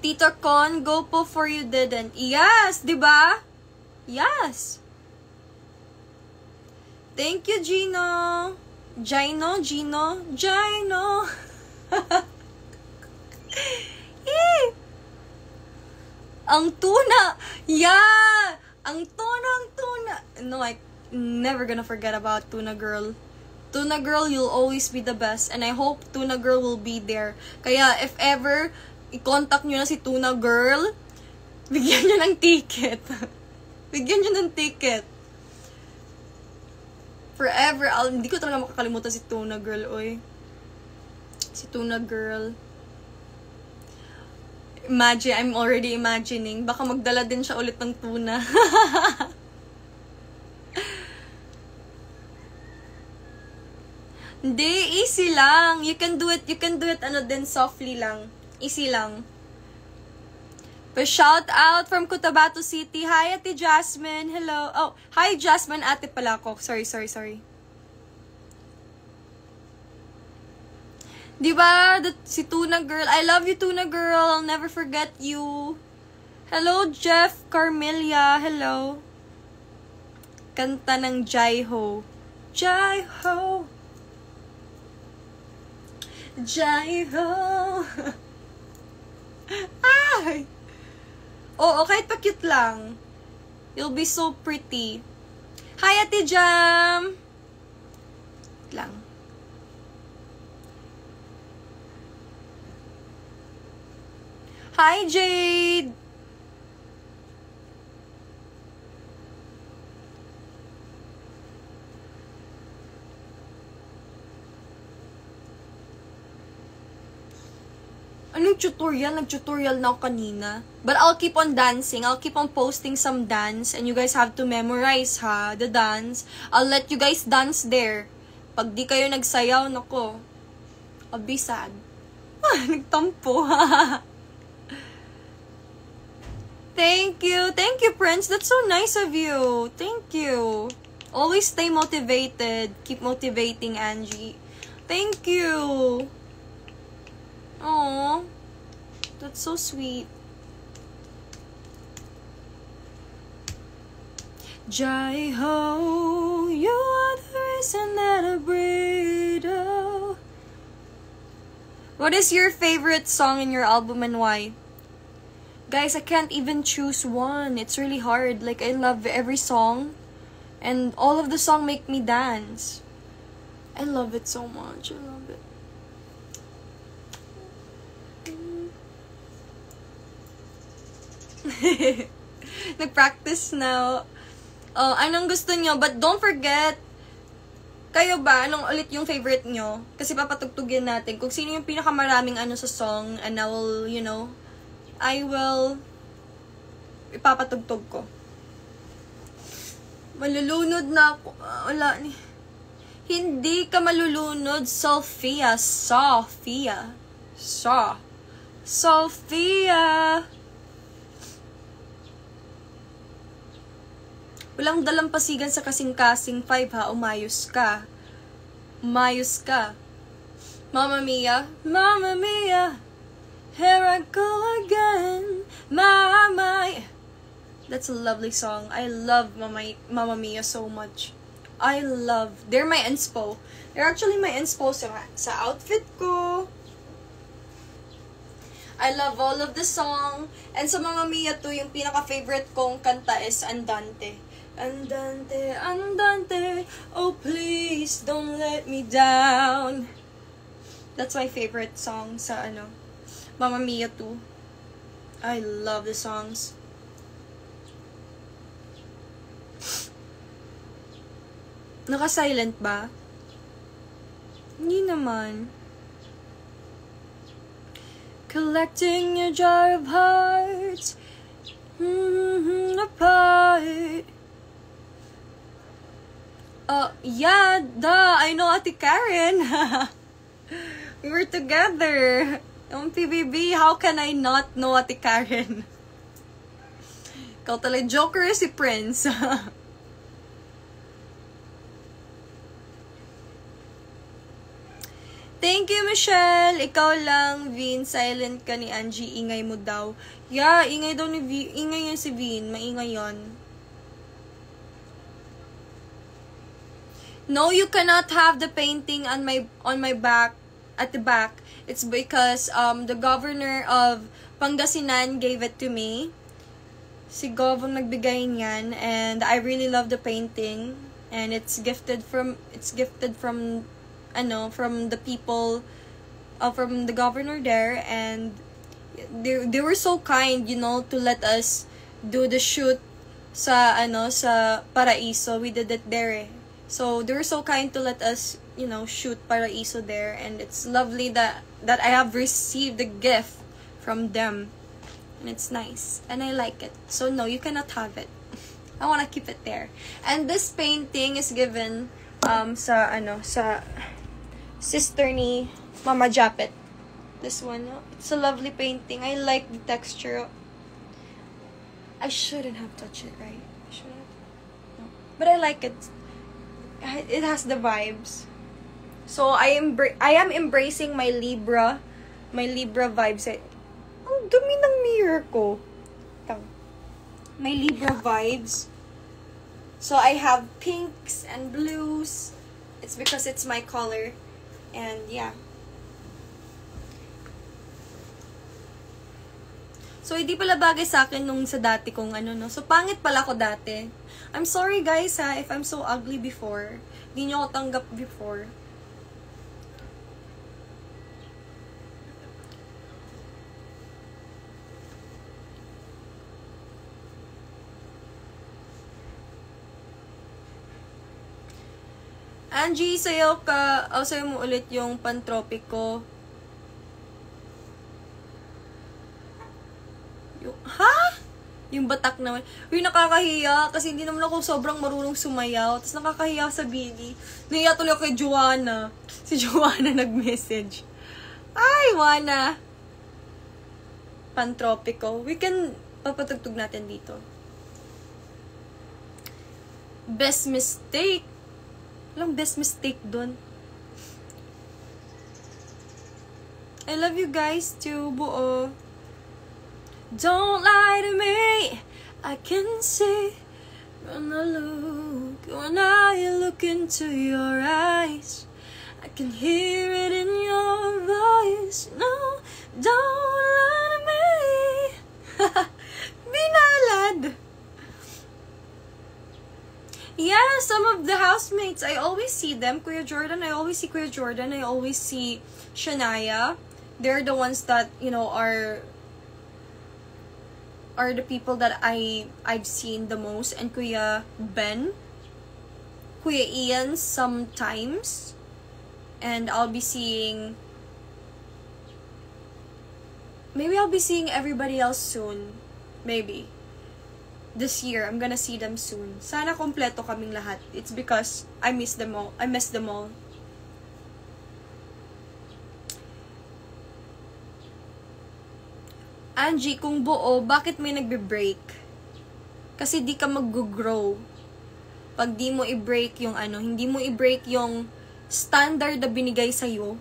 Tita Con, go po for you didn't. Yes, diba? Yes. Thank you, Gino. Gino. Ang tuna. Yeah. Ang tuna. No, I never gonna forget about Tuna Girl. Tuna Girl, you'll always be the best. And I hope Tuna Girl will be there. Kaya, if ever, i-contact nyo na si Tuna Girl, bigyan nyo ng ticket. Bigyan nyo ng ticket. Forever, hindi ko talaga makakalimutan si Tuna Girl, oy. Si Tuna Girl. Imagine, I'm already imagining. Baka magdala din siya ulit ng tuna. Hindi, easy lang. You can do it, softly lang. Easy lang. But shout out from Cotabato City. Hi, Ate Jasmine. Hello. Oh, hi, Jasmine. Ate pala ako. Sorry. Diba? Si Tuna Girl. I love you, Tuna Girl. I'll never forget you. Hello, Jeff Carmelia. Hello. Kanta ng Jai-Ho. Jai-Ho. Jai-Ho. Ay! Oo, kahit pa cute lang. You'll be so pretty. Hi, Ate Jam! Lang. Hi, Jade! Anong tutorial? Nag-tutorial na ako kanina. But I'll keep on dancing. I'll keep on posting some dance. And you guys have to memorize, ha? The dance. I'll let you guys dance there. Pag di kayo nagsayaw, nako. I'll be sad. Nagtampo, ha? Thank you. Thank you, Prince. That's so nice of you. Thank you. Always stay motivated. Keep motivating, Angie. Thank you. Aww. That's so sweet. Jai-Ho, you are the reason that I breathe. Oh. What is your favorite song in your album and why? Guys, I can't even choose one. It's really hard. Like, I love every song. And all of the song make me dance. I love it so much. I love it. Nag-practice na. Oh, anong gusto nyo? But don't forget, kayo ba, anong ulit yung favorite nyo? Kasi papatugtugin natin kung sino yung pinakamaraming sa song, and I will ipapatugtog ko. Malulunod na ako. Wala ni. Hindi ka malulunod, Sophia. Walang dalampasigan sa kasing-kasing 5, ha? Umayos ka. Mamma Mia. Here I go again. My. That's a lovely song. I love Mamma Mia so much. They're my inspo. They're actually my inspo sa outfit ko. I love all of the song. And sa Mamma Mia too, yung pinaka-favorite kong kanta is Andante. Andante, andante, oh please don't let me down. That's my favorite song sa Mamma Mia too. I love the songs. Naka-silent ba? Hindi naman. Collecting a jar of hearts apart. Yeah, I know Ate Karen. We were together. Yung PBB, how can I not know Ate Karen? Ikaw talaga, joker si Prince. Thank you, Michelle. Ikaw lang, Vin. Silent ka ni Angie. Ingay mo daw. Yeah, ingay daw ni Vin. Ingay yan si Vin. Maingay yan. No, you cannot have the painting on my back, at the back. It's because the governor of Pangasinan gave it to me. Si Gov ang nagbigay niyan, and I really love the painting. And it's gifted from from the people, from the governor there, and they were so kind, to let us do the shoot sa Paraiso. We did it there eh. So they were so kind to let us, shoot Paraiso there, and it's lovely that I have received a gift from them. And it's nice. And I like it. So no, you cannot have it. I want to keep it there. And this painting is given sa sister ni Mama Japet. This one, it's a lovely painting. I like the texture. I shouldn't have touched it, right? I shouldn't. No. But I like it. It has the vibes. So I am embracing my Libra vibes. Ang dumi ng mirror ko. My Libra vibes. So I have pinks and blues. It's because it's my color. And yeah. So hindi pala bagay sa akin nung sa dati kong no. So pangit pala ko dati. I'm sorry guys if I'm so ugly before. Hindi niyo ako tanggap before. Angie, sayo mo ulit yung Pantropic ko. Yung batak naman. Uy, nakakahiya. Kasi hindi naman ako sobrang marunong sumayaw. Tapos nakakahiya sa Billy. Nahiya tuloy ako kay Joanna. Si Joanna nag-message. Ay, Wana. Pantropic ko. We can papatugtog natin dito. Best mistake. Walang best mistake dun. I love you guys too, buo. Don't lie to me. I can see when I look into your eyes. I can hear it in your voice. No, don't lie to me. Binalad. Yeah, some of the housemates, I always see them. Kuya Jordan, I always see Kuya Jordan. I always see Shania. They're the ones that, are the people that I've seen the most. And Kuya Ben. Kuya Ian sometimes. And I'll be seeing... Maybe I'll be seeing everybody else soon. Maybe. This year, I'm gonna see them soon. Sana kompleto kaming lahat. It's because I miss them all. Angie, kung buo, bakit may nagbe-break? Kasi di ka mag-grow. Pag di mo i-break yung hindi mo i-break yung standard na binigay sa'yo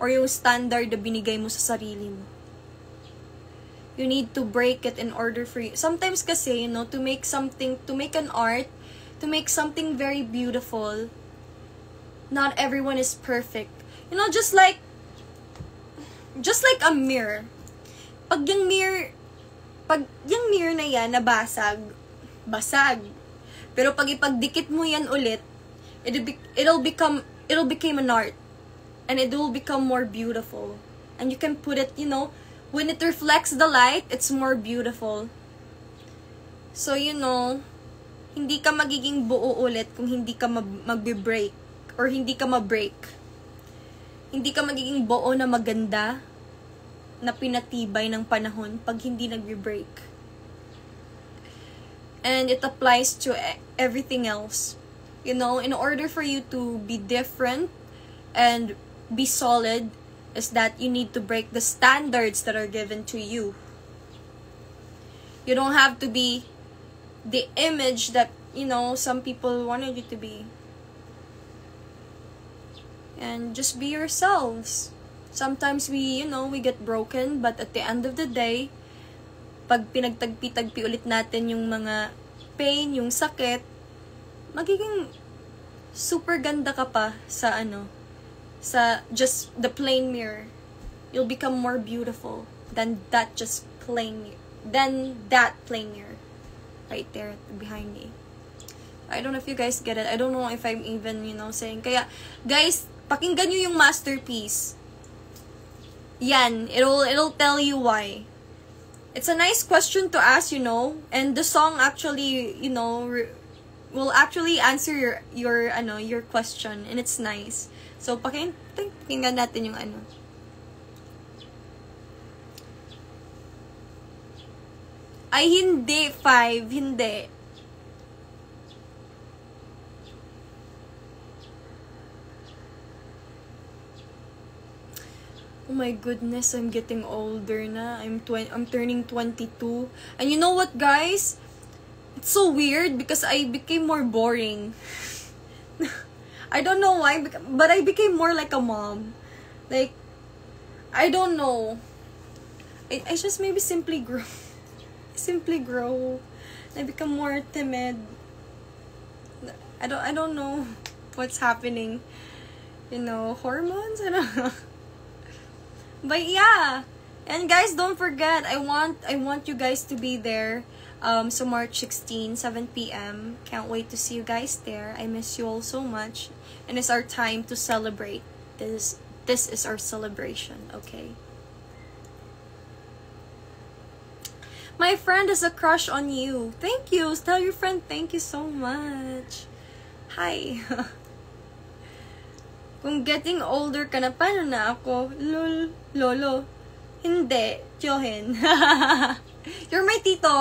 or yung standard na binigay mo sa sarili mo. You need to break it in order for you. Sometimes kasi, to make an art, to make something very beautiful, not everyone is perfect. Just like a mirror. Pag yung mirror na yan nabasag, basag. Pero pag ipagdikit mo yan ulit, it'll become an art. And it will become more beautiful. And you can put it, when it reflects the light, it's more beautiful. So, hindi ka magiging buo ulit kung hindi ka magbe-break or hindi ka ma-break. Hindi ka magiging buo na maganda na pinatibay ng panahon pag hindi nagbe-break. And it applies to everything else. In order for you to be different and be solid, is that you need to break the standards that are given to you. You don't have to be the image that, some people wanted you to be. And just be yourselves. Sometimes we get broken, but at the end of the day, pag pinagtagpi-tagpi ulit natin yung mga pain, yung sakit, magiging super ganda ka pa sa just the plain mirror. You'll become more beautiful than that plain mirror right there behind me. I don't know if you guys get it. I don't know if I'm even, saying. Kaya, guys, pakinggan nyo yung masterpiece. Yan, it'll tell you why. It's a nice question to ask, and the song actually, will actually answer your question, and it's nice. So, pakinggan natin yung Ay, hindi, 5, hindi. Oh my goodness, I'm getting older na. I'm turning 22. And you know what, guys? It's so weird because I became more boring. I don't know why, but I became more like a mom. Like, I don't know. I just maybe simply grow. I become more timid. I don't know what's happening. Hormones? I don't know. But yeah, and guys, don't forget, I want you guys to be there. So March 16, 7 p.m. Can't wait to see you guys there. I miss you all so much, and it's our time to celebrate. This is our celebration, okay? My friend has a crush on you. Thank you. Tell your friend thank you so much. Hi. Kung getting older ka na, paano na ako? Lolo. Hindi. Johin. You're my tito.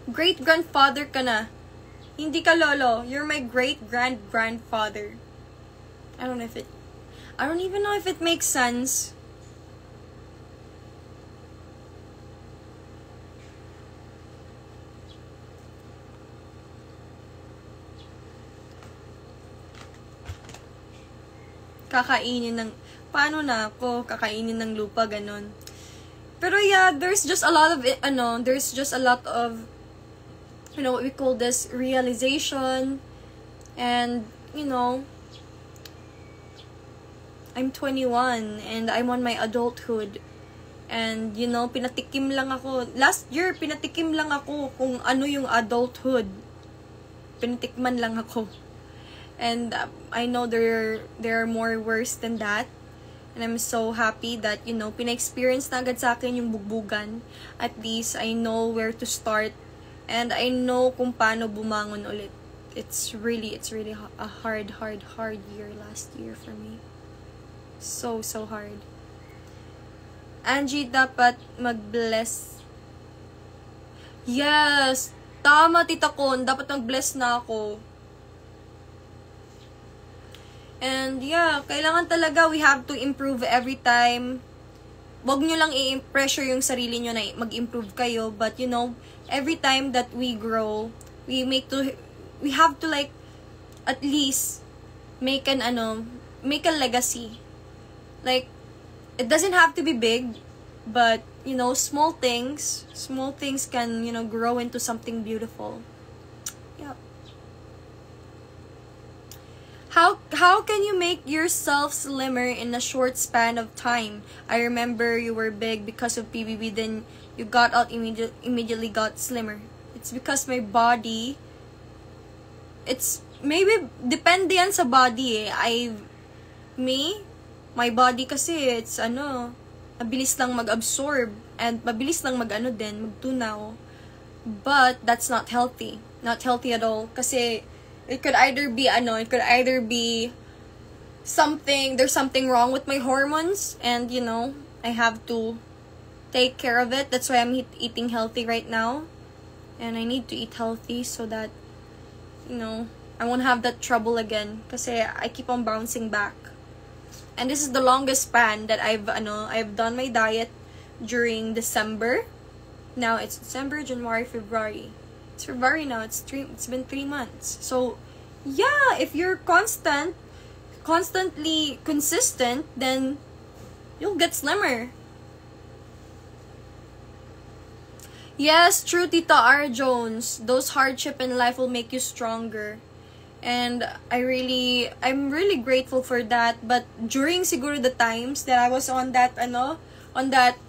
Great-grandfather ka na. Hindi ka lolo. You're my great-grandfather. I don't even know if it makes sense. Paano na ako kakainin ng lupa, ganon. Pero yeah, there's just a lot of what we call this realization, and I'm 21 and I'm on my adulthood, and pinatikim lang ako last year kung ano yung adulthood. Pinatikman lang ako. And I know there are more worse than that. And I'm so happy that, pina-experience na agad sa akin yung bugbugan. At least, I know where to start. And I know kung paano bumangon ulit. It's really a hard year last year for me. So hard. Angie, dapat mag-bless. Yes! Tama, Tita Kon. Dapat mag-bless na ako. And yeah, kailangan talaga, we have to improve every time. Wag nyo lang i-pressure yung sarili nyo na mag-improve kayo. But every time that we grow, we have to at least make a legacy. Like, it doesn't have to be big, but small things can grow into something beautiful. How can you make yourself slimmer in a short span of time? I remember you were big because of PBB, then you got out immediately got slimmer. It's because my body, it's maybe depende yan sa body my body kasi it's mabilis lang mag-absorb and mabilis lang magtunaw. But that's not healthy. Not healthy at all kasi it could either be there's something wrong with my hormones, and I have to take care of it. That's why I'm eating healthy right now, and I need to eat healthy so that I won't have that trouble again, kasi I keep on bouncing back. And this is the longest span that I've done my diet during December. Now it's December, January, February. It's February now. It's been 3 months. So, yeah, if you're constantly consistent, then you'll get slimmer. Yes, true, Tita R. Jones. Those hardship in life will make you stronger. And I'm really grateful for that. But during siguro the times that I was on that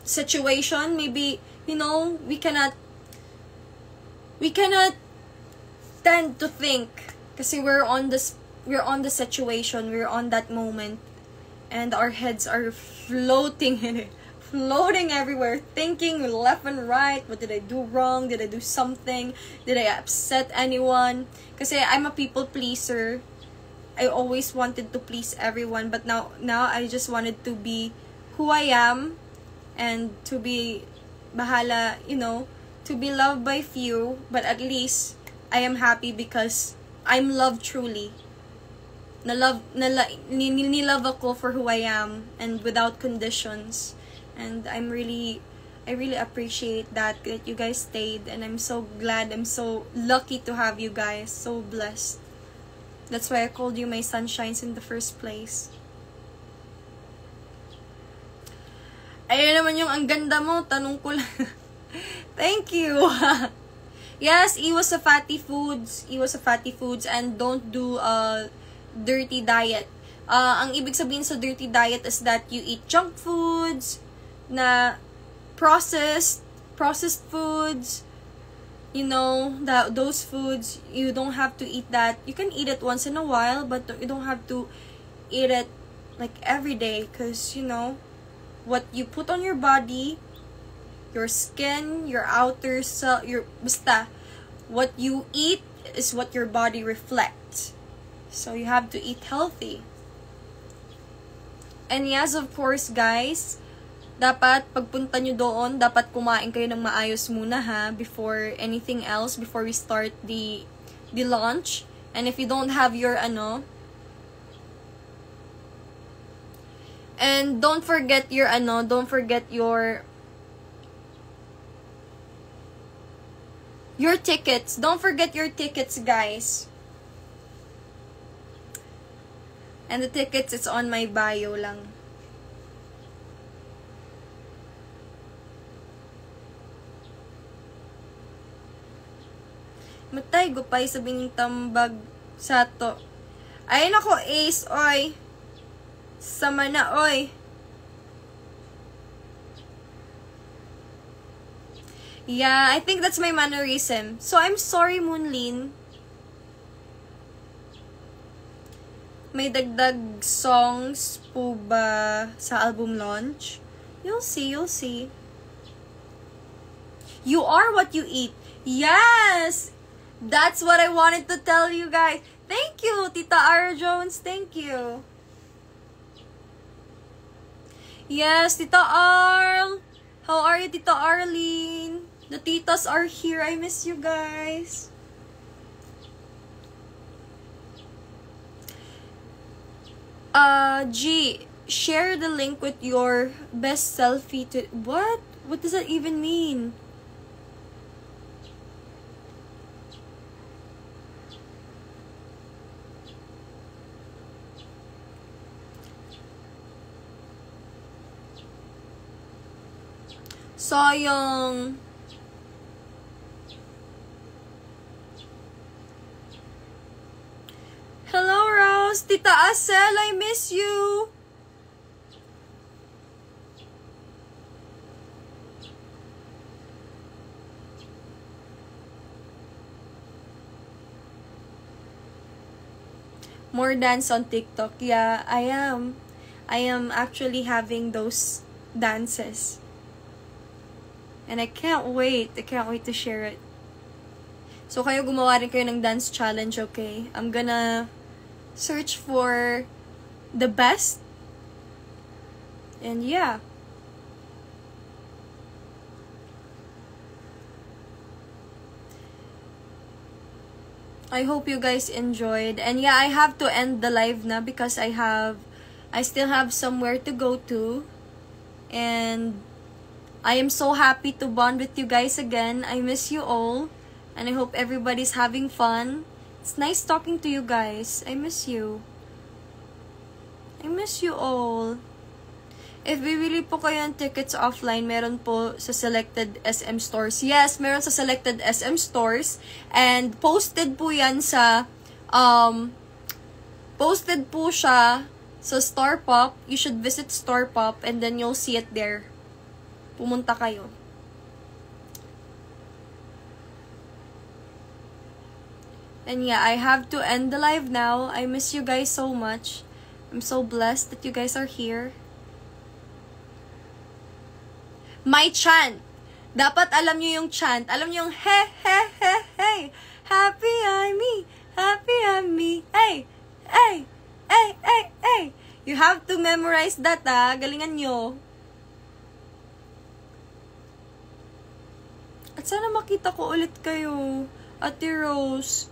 situation, maybe, we cannot tend to think kasi we're on the situation, we're on that moment, and our heads are floating everywhere, thinking left and right. What did I do wrong? Did I do something? Did I upset anyone? Kasi I'm a people pleaser. I always wanted to please everyone, but now I just wanted to be who I am and to be bahala, to be loved by few, but at least I am happy because I'm loved truly. Nilove ako for who I am and without conditions. And I really appreciate that you guys stayed, and I'm so glad, I'm so lucky to have you guys, so blessed. That's why I called you my sunshines in the first place. Ayun naman yung ang ganda mo, tanong ko lang. Thank you. Yes, iwas sa fatty foods, and don't do dirty diet. Ang ibig sabihin sa dirty diet is that you eat junk foods, na processed foods, those foods, you don't have to eat that. You can eat it once in a while, but you don't have to eat it like every day, because what you put on your body, your skin, your outer cell, what you eat is what your body reflects. So you have to eat healthy. And yes, of course, guys, dapat pagpunta nyo doon, dapat kumain kayo ng maayos muna before anything else, before we start the launch. And if you don't have your and don't forget your tickets. Don't forget your tickets, guys. And the tickets, it's on my bio lang. Matay, gupay sabihin ng tambag sa to. Ay, nako, Ace, oy. Sama na, oy. Yeah, I think that's my mannerism. So, I'm sorry, Moonlin. May dagdag songs po ba sa album launch? You'll see. You are what you eat. Yes! That's what I wanted to tell you guys. Thank you, Tita Ara Jones. Thank you. Yes, Tita Arl. How are you, Tita Arlene? The titas are here. I miss you guys. G, share the link with your best selfie to... What? What does that even mean? Sayang. Hello, Rose. Tita Asel, I miss you. More dance on TikTok. Yeah, I am. I am actually having those dances. And I can't wait. I can't wait to share it. So, kayo gumawa rin kayo ng dance challenge, okay? I'm gonna search for the best. And yeah. I hope you guys enjoyed. And yeah, I have to end the live na because I still have somewhere to go to. And I am so happy to bond with you guys again. I miss you all. And I hope everybody's having fun. It's nice talking to you guys. I miss you. I miss you all. If bibili po kayo ng tickets offline, meron po sa selected SM stores. Yes, meron sa selected SM stores. And posted po yan sa Posted po siya sa Star Pop. You should visit Star Pop and then you'll see it there. Pumunta kayo. And yeah, I have to end the live now. I miss you guys so much. I'm so blessed that you guys are here. My chant. Dapat alam nyo yung chant. Alam nyo yung he, he, he, hey. Happy I'm me. Happy I'm me. Hey, hey, hey, hey, hey. You have to memorize that, ah. Galingan nyo. At sana makita ko ulit kayo, Ate Rose.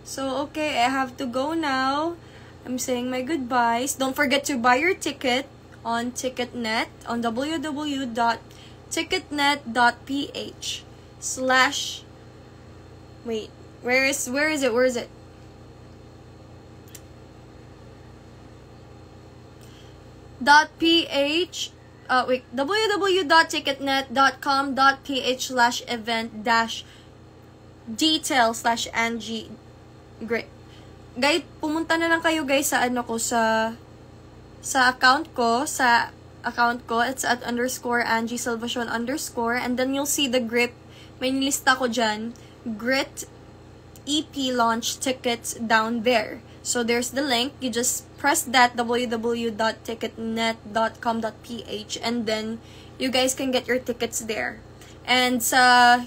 So, okay, I have to go now. I'm saying my goodbyes. Don't forget to buy your ticket on Ticketnet on www.ticketnet.ph/ Wait, where is it? .ph www.ticketnet.com.ph/event-detail/Angie. Great. Guys, pumunta na lang kayo guys sa ano ko sa account ko, it's at _Angie Salvacion _ and then you'll see the grip. May nilista ko dyan. Grit EP launch tickets down there. So there's the link. You just press that www.ticketnet.com.ph and then you guys can get your tickets there. And sa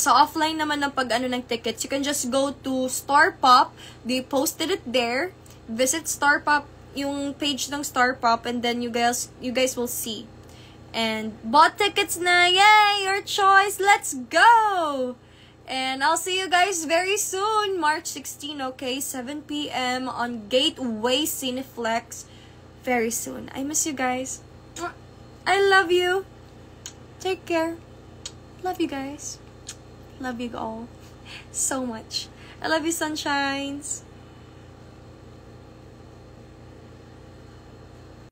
offline naman ng pag-ano ng tickets, you can just go to Star Pop. They posted it there. Visit Star Pop, yung page ng Star Pop, and then you guys will see. And bought tickets na, yay! Your choice, let's go! And I'll see you guys very soon, March 16, okay? 7 p.m. on Gateway Cineplex. Very soon. I miss you guys. I love you. Take care. Love you guys. Love you all so much. I love you, sunshines.